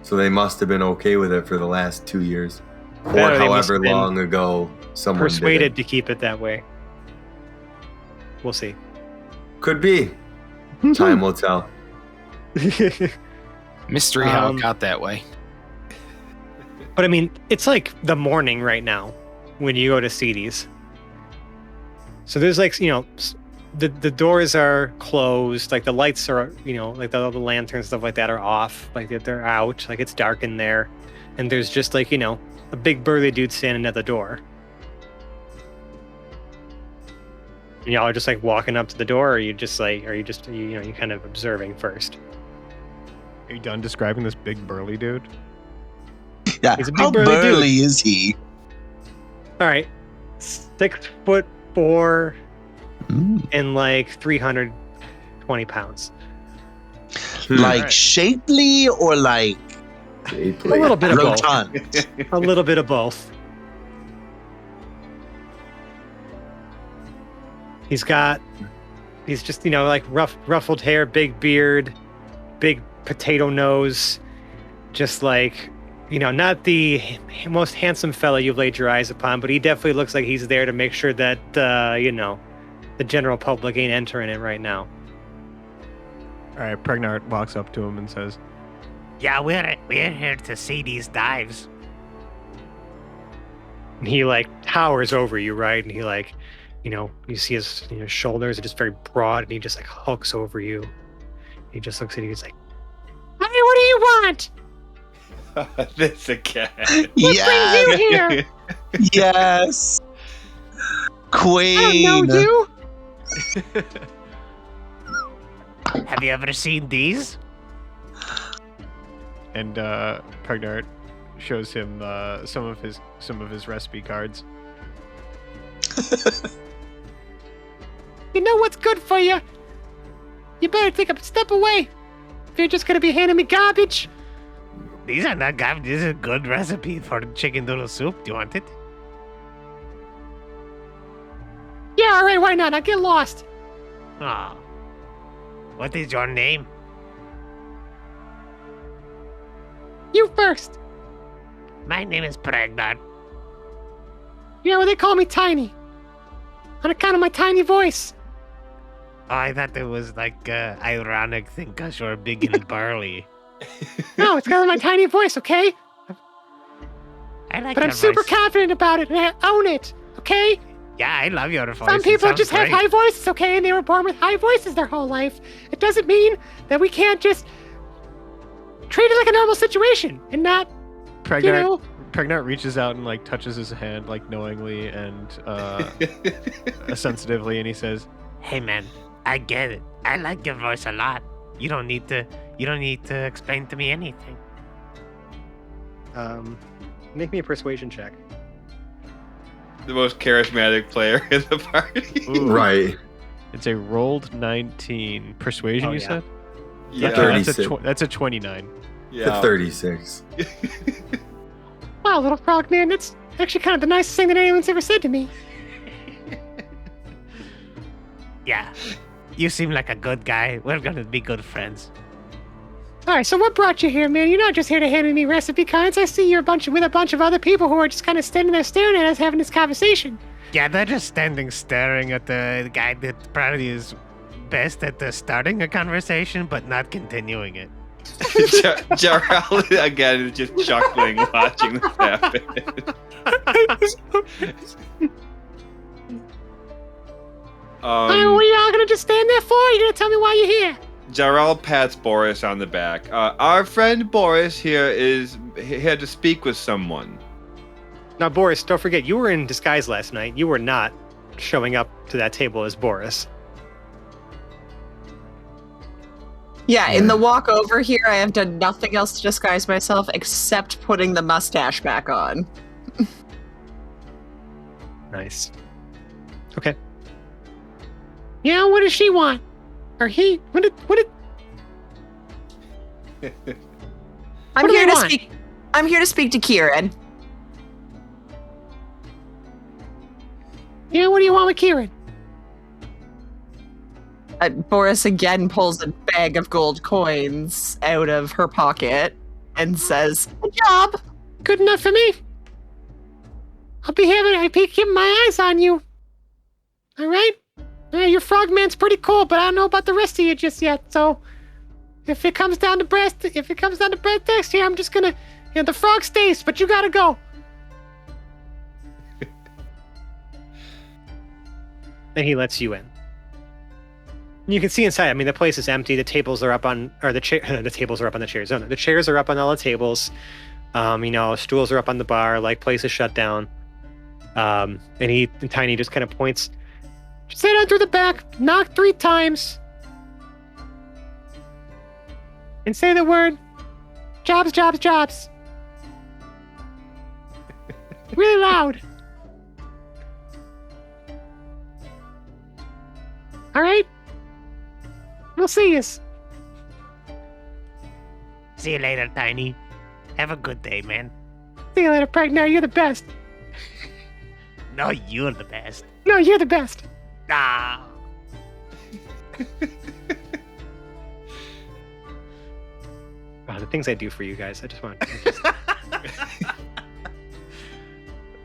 So they must have been okay with it for the last 2 years. Or Or they must however have been long ago someone Persuaded did to keep it that way. We'll see. it. Could be. Time will tell. Mystery how Um, it got that way. But I mean, it's like the morning right now when you go to CD's. So there's like, you know, the doors are closed, like the lights are, you know, like the lanterns, stuff like that are off, like they're out, like it's dark in there. And there's just like, you know, a big burly dude standing at the door. And y'all are just like walking up to the door, or you just like, are you just, you know, you kind of observing first? Are you done describing this big burly dude? Yeah. He's a big How burly dude. burly is he? All right, 6'4" and like 320 pounds. Like Alright. shapely or like A little bit of both. rotund? A little bit of both. He's just, you know, like ruffled hair, big beard, big potato nose, just like, you know, not the most handsome fella you've laid your eyes upon, but he definitely looks like he's there to make sure that, you know, the general public ain't entering it right now. All right, Pregnart walks up to him and says, Yeah, we're here to see these dives. And he like towers over you, right? And he like, you know, you see his, you know, shoulders are just very broad, and he just like hulks over you. He just looks at you. He's like, "Hey, what do you want? This again. Yes. You here? Yes. I Queen. don't know you." Have you ever seen these? and Pregnart shows him some of his recipe cards. You know what's good for you? You better take a step away. If you're just gonna be handing me garbage. These are not garbage. This is a good recipe for chicken noodle soup. Do you want it? Yeah, all right, why not? I'll get lost. Ah. What is your name? You first. My name is Pregnant. You know, they call me Tiny. On account of my tiny voice. Oh, I thought it was like ironic thing because you're big and burly. No, it's because of my tiny voice, okay? I like But I'm your super voice. confident about it, and I own it, okay? Yeah, I love your voice. Some It people sounds just have great. high voices, okay? And they were born with high voices their whole life. It doesn't mean that we can't just treat it like a normal situation and not, Pregnart, you know... Pregnart reaches out and like touches his hand like knowingly and sensitively, and he says, Hey man, I get it. I like your voice a lot. You don't need to explain to me anything. Make me a persuasion check. The most charismatic player in the party. Ooh. Right. "It's a rolled 19 persuasion." Oh, you yeah. said? Yeah. Okay, that's 36. that's a 29. The 36. Wow, little frog man, that's actually kind of the nicest thing that anyone's ever said to me. Yeah. You seem like a good guy. We're gonna be good friends. All right, so what brought you here, man? You're not just here to hand me recipe cards. I see you're with a bunch of other people who are just kind of standing there staring at us having this conversation. Yeah, they're just standing staring at the guy that probably is best at starting a conversation but not continuing it. Jarrell again is just chuckling watching this happen. What are y'all gonna just stand there for? You're gonna tell me why you're here? Jarrell pats Boris on the back. Our friend Boris here is here to speak with someone. Now, Boris, don't forget, you were in disguise last night. You were not showing up to that table as Boris. Yeah, in the walk over here, I have done nothing else to disguise myself except putting the mustache back on. Nice. Okay. Yeah, what does she want? Or he? What did? I'm What do here they to want? speak. I'm here to speak to Kieran. Yeah, what do you want with Kieran? Boris again pulls a bag of gold coins out of her pocket and says, "Good job." Good enough for me. I'll be keeping my eyes on you. All right? Your frogman's pretty cool, but I don't know about the rest of you just yet. So, if it comes down to brass tacks here, I'm just gonna, the frog stays, but you gotta go. And he lets you in. You can see inside. I mean, the place is empty. The tables are up on, or the tables are up on the chairs. No, the chairs are up on all the tables. Stools are up on the bar. Like, place is shut down. And Tiny just kind of points. Just head on through the back, knock 3 times, and say the word, jobs, jobs, jobs. Really loud. All right? We'll see yous. See you later, Tiny. Have a good day, man. See you later, Pragnar. You're the best. No, you're the best. No, you're the best. Ah. Wow, the things I do for you guys. I just want.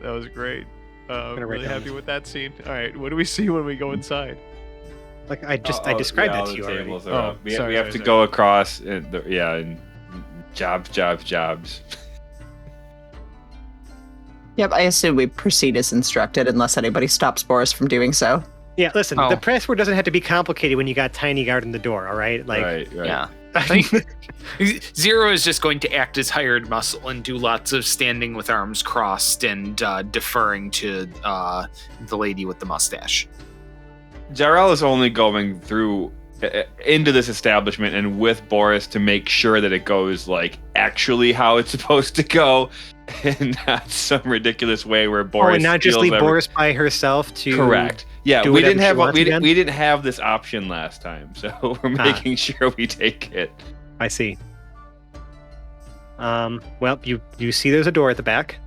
That was great. gonna write Really down happy this. with that scene. All right, what do we see when we go inside? Like I described all that to you the already. tables are Oh, up. We sorry, have to sorry. go across, and jobs, jobs, jobs. Yep, I assume we proceed as instructed unless anybody stops Boris from doing so. Yeah, listen. Oh. The password doesn't have to be complicated when you got Tiny guarding the door. All right, like. right. Yeah. Zero is just going to act as hired muscle and do lots of standing with arms crossed and deferring to the lady with the mustache. Jarrell is only going through into this establishment and with Boris to make sure that it goes like actually how it's supposed to go, and not some ridiculous way where Boris. and not just steals leave Boris by herself to. Correct. Yeah, do we whatever didn't she have wants again? we didn't have this option last time, so we're making sure we take it. I see. Well, you see there's a door at the back,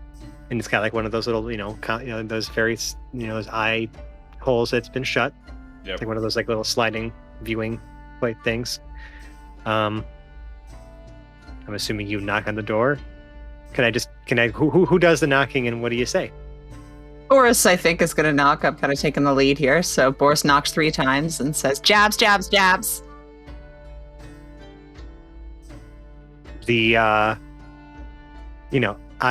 and it's got like one of those little, those very, those eye holes that's been shut. Yep. It's like one of those like little sliding viewing like things. I'm assuming you knock on the door. Who does the knocking and what do you say? Boris, I think, is going to knock. I'm kind of taking the lead here. So Boris knocks 3 times and says, "Jabs, jabs, jabs." The eye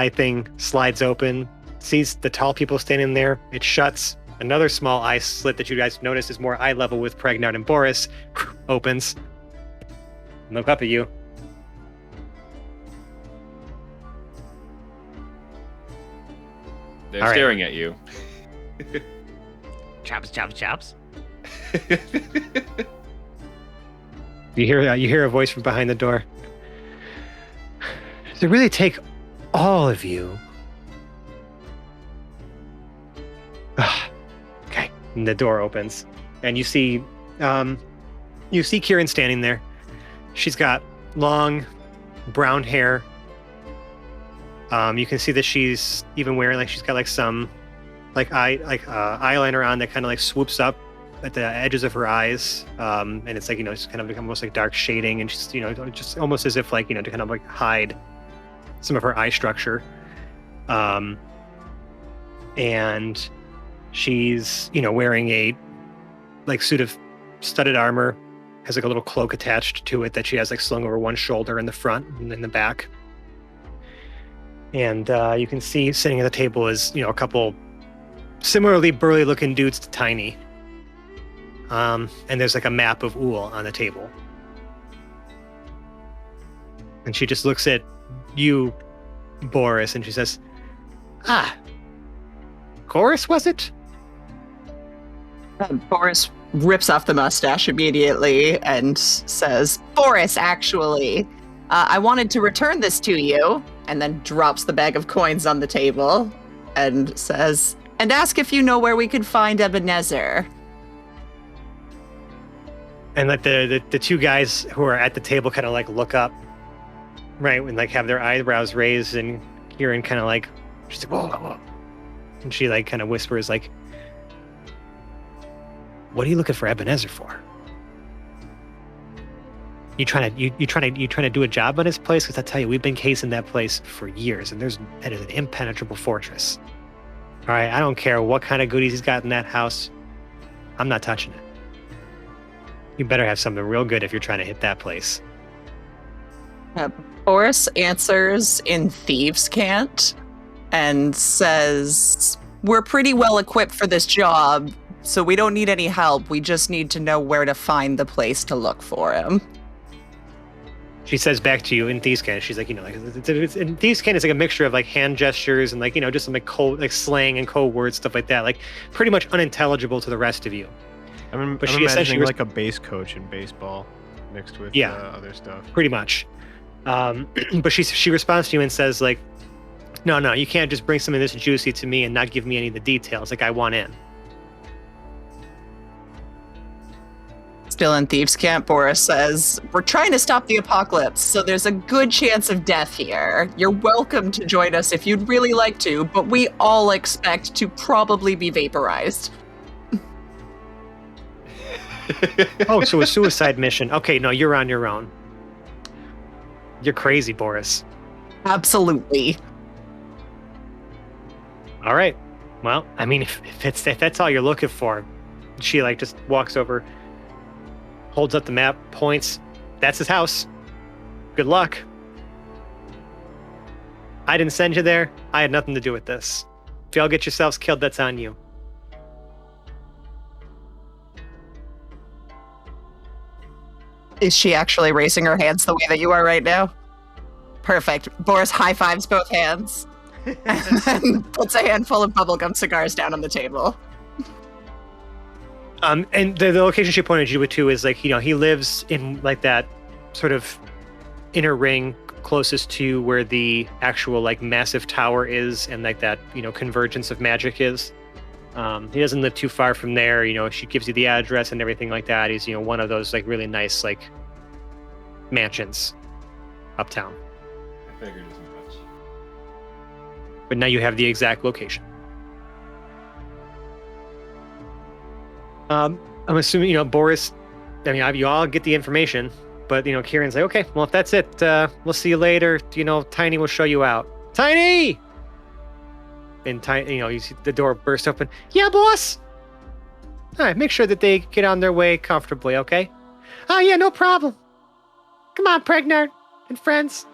thing slides open, sees the tall people standing there. It shuts. Another small eye slit that you guys notice is more eye level with Pregnard and Boris opens. Look up at you. They're All right. staring at you. Chops, chops, chops. You hear a voice from behind the door. Does it really take all of you? Okay. And the door opens, and you see Kieran standing there. She's got long brown hair. You can see that she's even wearing she's got some eyeliner on that kind of like swoops up at the edges of her eyes, and it's like it's kind of like almost like dark shading, and she's just almost as if to kind of like hide some of her eye structure, and she's wearing a suit of studded armor, has like a little cloak attached to it that she has slung over one shoulder in the front and in the back. And you can see sitting at the table is a couple similarly burly looking dudes to Tiny. And there's a map of Uhl on the table. And she just looks at you, Boris, and she says, "Ah, Chorus, was it?" Boris rips off the mustache immediately and says, Boris, actually, I wanted to return this to you, and then drops the bag of coins on the table and says, and ask if you know where we could find Ebenezer. And like the two guys who are at the table kind of like look up, right, and like have their eyebrows raised, and Kieran kind of like, she's like, whoa, whoa, whoa. And she like kind of whispers like, what are you looking for Ebenezer for? You trying to do a job on his place? Because I tell you, we've been casing that place for years, and that is an impenetrable fortress. All right, I don't care what kind of goodies he's got in that house. I'm not touching it. You better have something real good if you're trying to hit that place. Boris answers in thieves' cant and says, we're pretty well equipped for this job, so we don't need any help. We just need to know where to find the place to look for him. She says back to you in thieves' cant. She's like, like in thieves' cant, it's like a mixture of like hand gestures and like just some like code, like slang and code words, stuff like that. Like pretty much unintelligible to the rest of you. I'm But she imagining essentially like a base coach in baseball mixed with other stuff. Pretty much. But she responds to you and says like, no, you can't just bring something this juicy to me and not give me any of the details. Like I want in. Still in thieves' camp, Boris says, we're trying to stop the apocalypse, so there's a good chance of death here. You're welcome to join us if you'd really like to, but we all expect to probably be vaporized. Oh, so a suicide mission. Okay, no, you're on your own. You're crazy, Boris. Absolutely. All right. Well, I mean, if that's all you're looking for, she like just walks over, holds up the map, points. That's his house. Good luck. I didn't send you there. I had nothing to do with this. If y'all get yourselves killed, that's on you. Is she actually raising her hands the way that you are right now? Perfect. Boris high fives both hands and then puts a handful of bubblegum cigars down on the table. And the location she pointed you to is like, he lives in like that sort of inner ring closest to where the actual like massive tower is and like that, convergence of magic is. He doesn't live too far from there. She gives you the address and everything like that. He's, one of those like really nice like mansions uptown. I figured as much. But now you have the exact location. I'm assuming, Boris, you all get the information, but, Kieran's like, okay, well, if that's it, we'll see you later. Tiny will show you out. Tiny! And Tiny, you see the door burst open. Yeah, boss! All right, make sure that they get on their way comfortably, okay? Oh, yeah, no problem. Come on, Pregnard and friends.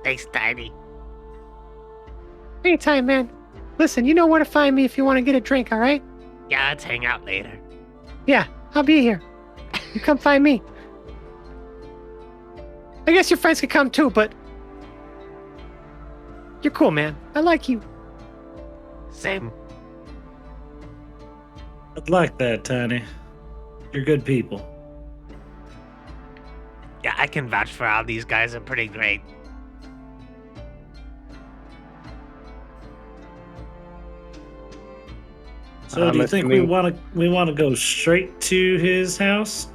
Thanks, Tiny. Anytime, man. Listen, you know where to find me if you want to get a drink, all right? Yeah, let's hang out later. Yeah, I'll be here. You come find me. I guess your friends could come too, but you're cool, man. I like you. Same. I'd like that, Tiny. You're good people. Yeah, I can vouch for all these guys are pretty great. So do you think we want to go straight to his house?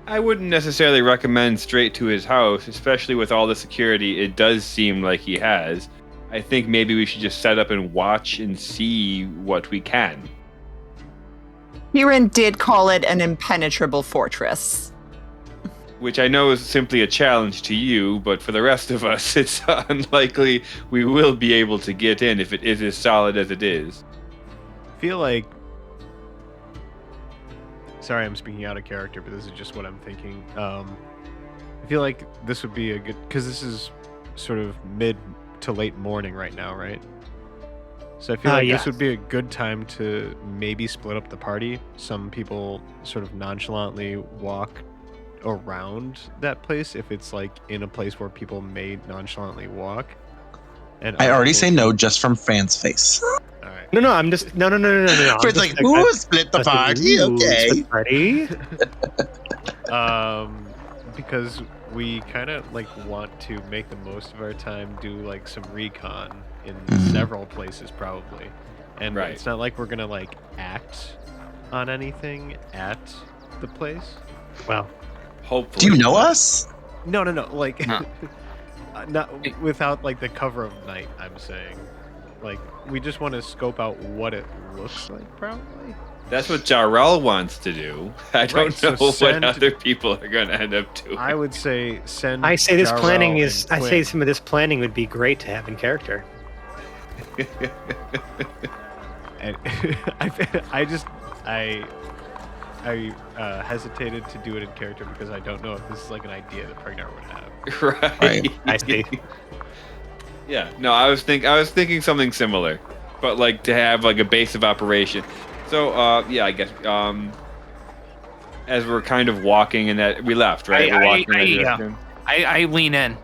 I wouldn't necessarily recommend straight to his house, especially with all the security it does seem like he has. I think maybe we should just set up and watch and see what we can. Kieran did call it an impenetrable fortress. Which I know is simply a challenge to you, but for the rest of us, it's unlikely we will be able to get in if it is as solid as it is. I feel like... Sorry, I'm speaking out of character, but this is just what I'm thinking. I feel like this would be a good... Because this is sort of mid to late morning right now, right? So I feel like this would be a good time to maybe split up the party. Some people sort of nonchalantly walk around that place if it's like in a place where people may nonchalantly walk. And I already say no just from Fran's face. All right. No, I'm just no. Fred's like, ooh, split the party. Okay. Party. Because we kind of like want to make the most of our time, do like some recon in several places probably, and Right. it's not like we're gonna like act on anything at the place. Well, Hopefully. Do you know us? No, like No. not without like the cover of night. I'm saying, like we just want to scope out what it looks like, probably. That's what Jarrell wants to do. I don't Right, so know what send- other people are going to end up doing. I would say send. I say this Jarrell planning is. and I say Quinn. some of this planning would be great to have in character. And I hesitated to do it in character because I don't know if this is like an idea that Pragnar would have. Right. I see. Yeah. No, I was thinking something similar, but like to have like a base of operation. So yeah, I guess as we're kind of walking in that we left, right? We're walking in that direction. I lean in.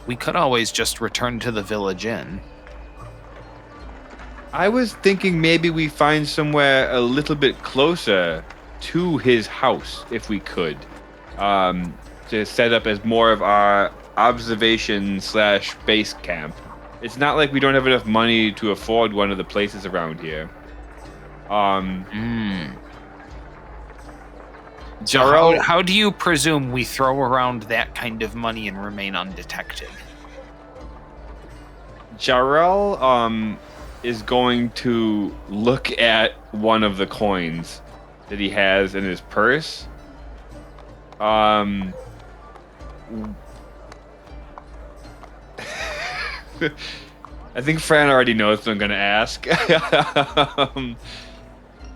We could always just return to the village inn. I was thinking maybe we find somewhere a little bit closer to his house if we could, to set up as more of our observation / base camp. It's not like we don't have enough money to afford one of the places around here. So how do you presume we throw around that kind of money and remain undetected? Jarrell is going to look at one of the coins that he has in his purse. I think Fran already knows what I'm going to ask.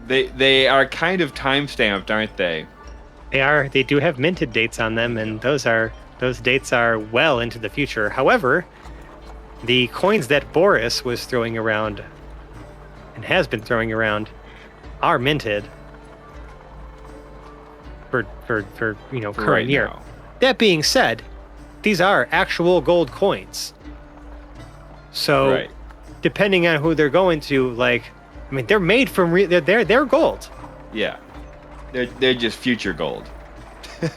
They are kind of time-stamped, aren't they? They are. They do have minted dates on them, and those dates are well into the future. However, the coins that Boris was throwing around and has been throwing around are minted for current right year. now. That being said, these are actual gold coins. So, Right. depending on who they're going to, they're made from they're gold. Yeah. They're just future gold.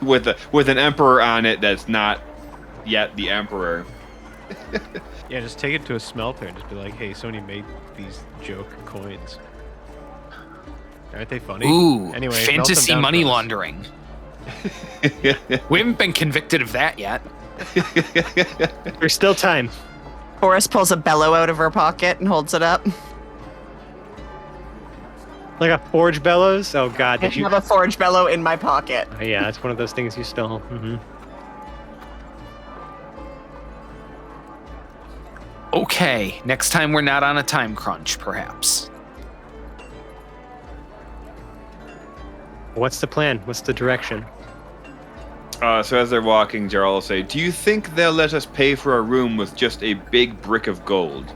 with an emperor on it that's not yet the emperor. Yeah, just take it to a smelter and just be like, hey, somebody made these joke coins. Aren't they funny? Ooh, Anyway, melt them fantasy down money for us. laundering. We haven't been convicted of that yet. There's still time. Boris pulls a bellow out of her pocket and holds it up. Like a forge bellows. Oh God, I did you? have a forge bellow in my pocket. Oh, yeah, it's one of those things you stole. Mm-hmm. Okay, next time we're not on a time crunch, perhaps. What's the plan? What's the direction? So as they're walking, Jarrell will say, "Do you think they'll let us pay for a room with just a big brick of gold?"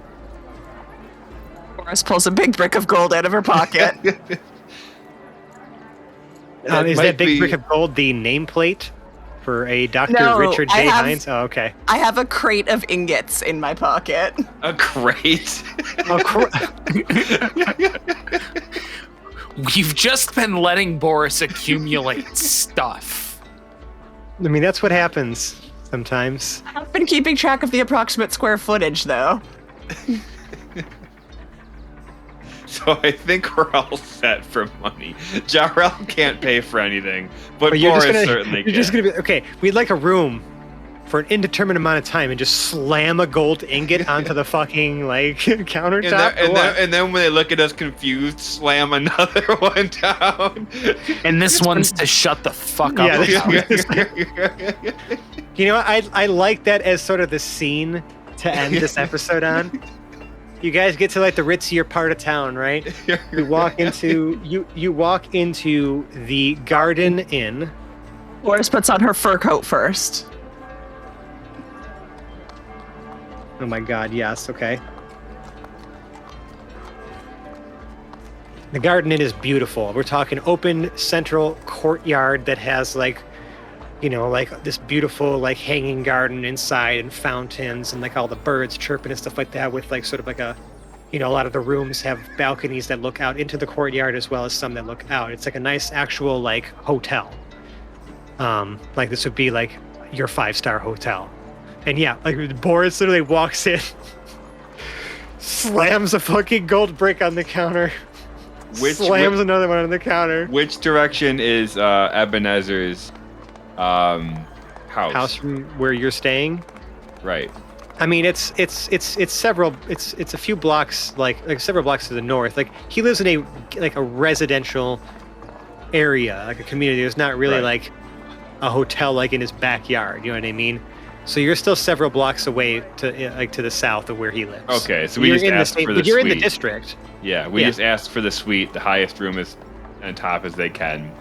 Boris pulls a big brick of gold out of her pocket. Is might that big be- brick of gold the nameplate for a Dr. No, Richard I J. have- Hines? Oh, okay. I have a crate of ingots in my pocket. A crate. Oh, We've just been letting Boris accumulate stuff. I mean, that's what happens sometimes. I've been keeping track of the approximate square footage, though. So I think we're all set for money. Jarrell can't pay for anything, but But you're Boris just gonna, certainly you're can. just gonna be okay. We'd like a room for an indeterminate amount of time and just slam a gold ingot onto the fucking countertop. and then when they look at us confused, slam another one down. And this one's to shut the fuck up. Yeah, about. You know, I like that as sort of the scene to end this episode on. You guys get to the ritzier part of town, right? You walk into you walk into the Garden Inn. Boris puts on her fur coat first. Oh my God, yes, okay. The Garden Inn is beautiful. We're talking open central courtyard that has this beautiful hanging garden inside and fountains and all the birds chirping and stuff like that with sort of a a lot of the rooms have balconies that look out into the courtyard as well as some that look out. It's like a nice actual like hotel. Like this would be like your 5-star hotel. And yeah, like Boris literally walks in, slams a fucking gold brick on the counter, slams another one on the counter. Which direction is Ebenezer's house? House from where you're staying? Right. I mean, it's a few blocks, like several blocks to the north. Like he lives in a residential area, like a community. There's not really like a hotel like in his backyard. You know what I mean? So you're still several blocks away to the south of where he lives. Okay, so we just asked for the suite. You're in the district. Yeah, we just asked for the suite. The highest room is on top as they can.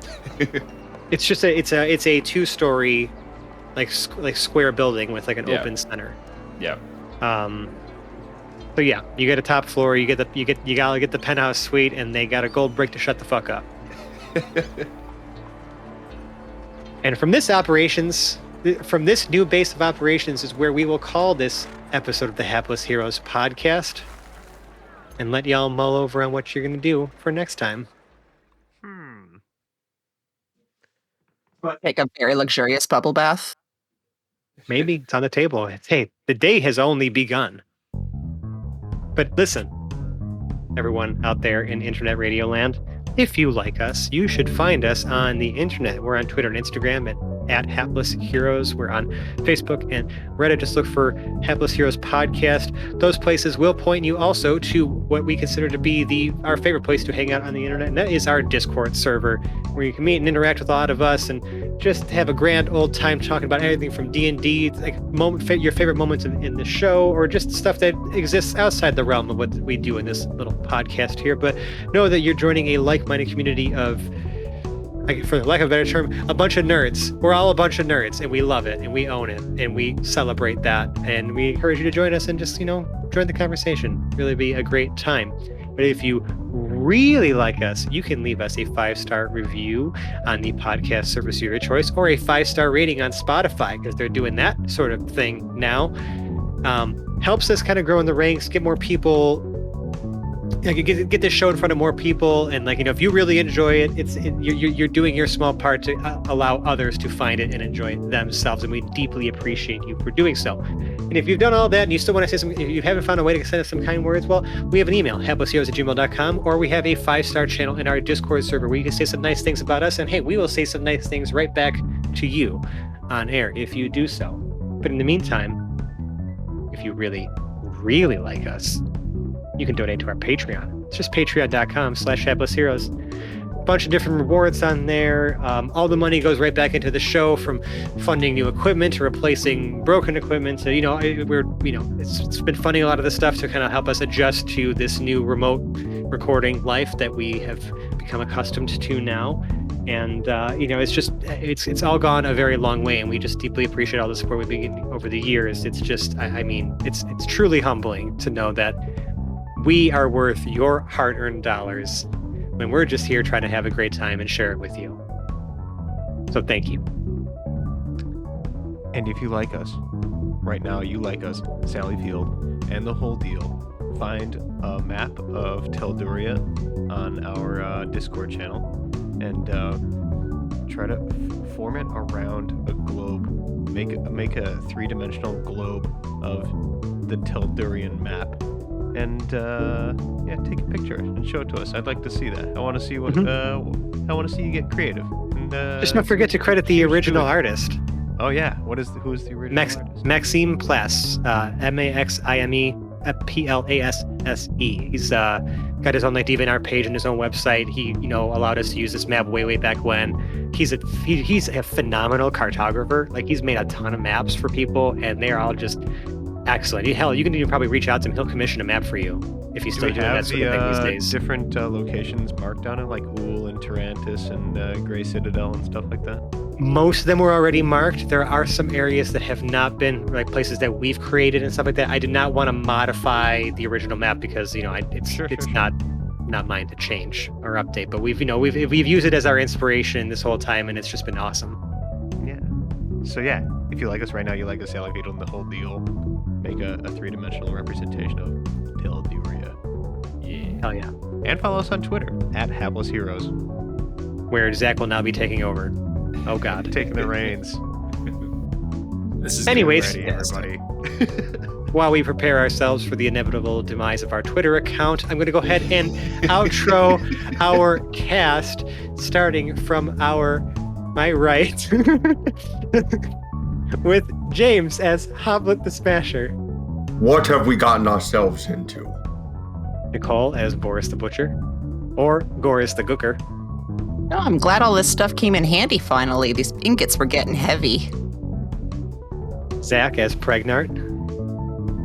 It's just it's a 2-story, like square building with like an open center. Yeah. So yeah, you get a top floor. You gotta get the penthouse suite, and they got a gold brick to shut the fuck up. And from this new base of operations is where we will call this episode of the Hapless Heroes podcast, and let y'all mull over on what you're gonna do for next time. Take a very luxurious bubble bath. Maybe it's on the table. Hey, the day has only begun. But listen, everyone out there in internet radio land, if you like us, you should find us on the internet. We're on Twitter and Instagram at Hapless Heroes. We're on Facebook and Reddit. Just look for Hapless Heroes Podcast. Those places will point you also to what we consider to be our favorite place to hang out on the internet, and that is our Discord server, where you can meet and interact with a lot of us and just have a grand old time talking about everything from D&D, like your favorite moments in the show, or just stuff that exists outside the realm of what we do in this little podcast here. But know that you're joining a like-minded community of, for lack of a better term, a bunch of nerds. We're all a bunch of nerds, and we love it, and we own it, and we celebrate that, and we encourage you to join us and just, join the conversation. Really be a great time. But if you really like us, you can leave us a 5-star review on the podcast service of your choice, or a 5-star rating on Spotify, because they're doing that sort of thing now. Helps us kind of grow in the ranks, get more people, get this show in front of more people, and if you really enjoy it, you're doing your small part to allow others to find it and enjoy it themselves, and we deeply appreciate you for doing so. And if you've done all that and you still want to say something, if you haven't found a way to send us some kind words, well, we have an email, haplessheroes@gmail.com, or we have a 5-star channel in our Discord server where you can say some nice things about us, and hey, we will say some nice things right back to you on air if you do so. But in the meantime, if you really, really like us, you can donate to our Patreon. It's just patreon.com/haplessheroes. Bunch of different rewards on there. All the money goes right back into the show, from funding new equipment to replacing broken equipment. So it's been funding a lot of this stuff to kind of help us adjust to this new remote recording life that we have become accustomed to now. And it's all gone a very long way, and we just deeply appreciate all the support we've been getting over the years. It's just, it's truly humbling to know that we are worth your hard-earned dollars when we're just here trying to have a great time and share it with you. So thank you. And if you like us, right now you like us, Sally Field, and the whole deal, find a map of Telduria on our Discord channel and try to form it around a globe. Make a 3-dimensional globe of the Teldurian map. And take a picture and show it to us. I'd like to see that. I want to see what I want to see you get creative. And, just don't forget to credit the original artist. Oh yeah, who's the original artist? Maxime Plasse, Maxime Plasse. He's got his own DeviantArt page and his own website. He allowed us to use this map way back when. He's a phenomenal cartographer. He's made a ton of maps for people, and they're all just excellent. Hell, you can even probably reach out to him. He'll commission a map for you if he's still doing that sort of thing these days. Different locations marked on it, like Ool and Tarantus and Grey Citadel and stuff like that? Most of them were already marked. There are some areas that have not been, like places that we've created and stuff like that. I did not want to modify the original map because it's not mine to change or update. But we've used it as our inspiration this whole time, and it's just been awesome. Yeah. So yeah, if you like us right now, you like us, Sally Field, and the whole deal. Make a 3-dimensional representation of Telduria. Hell yeah. And follow us on Twitter at Hapless Heroes. Where Zach will now be taking over. Oh God. Taking the reins. This is Anyways, Ready, everybody. while we prepare ourselves for the inevitable demise of our Twitter account, I'm going to go ahead and outro our cast, starting from my right, with James as Hoblet the Smasher, What have we gotten ourselves into? Nicole as Boris the Butcher, or Goris the Gooker, Oh, I'm glad all this stuff came in handy finally. These ingots were getting heavy. Zach as Pregnart,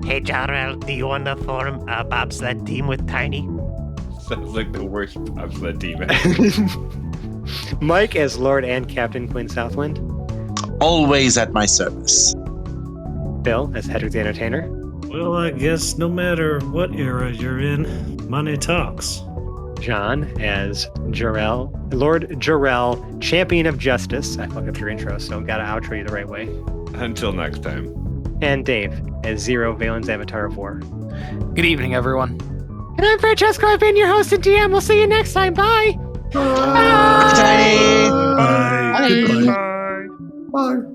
Hey, Jarrell, do you want to form a bobsled team with Tiny? Sounds like the worst bobsled team. Mike as Lord and Captain Quinn Southwind, Always at my service. Bill as Hedrick the Entertainer, Well, I guess no matter what era you're in, money talks. John as Lord Jarrell, Champion of Justice. I fucked up your intro, so gotta outro you the right way. Until next time. And Dave as Zero, Valen's Avatar of War. Good evening, everyone. And I'm Francesco. I've been your host and DM. We'll see you next time. Bye. Bye. Bye. Bye. Goodbye. Bye.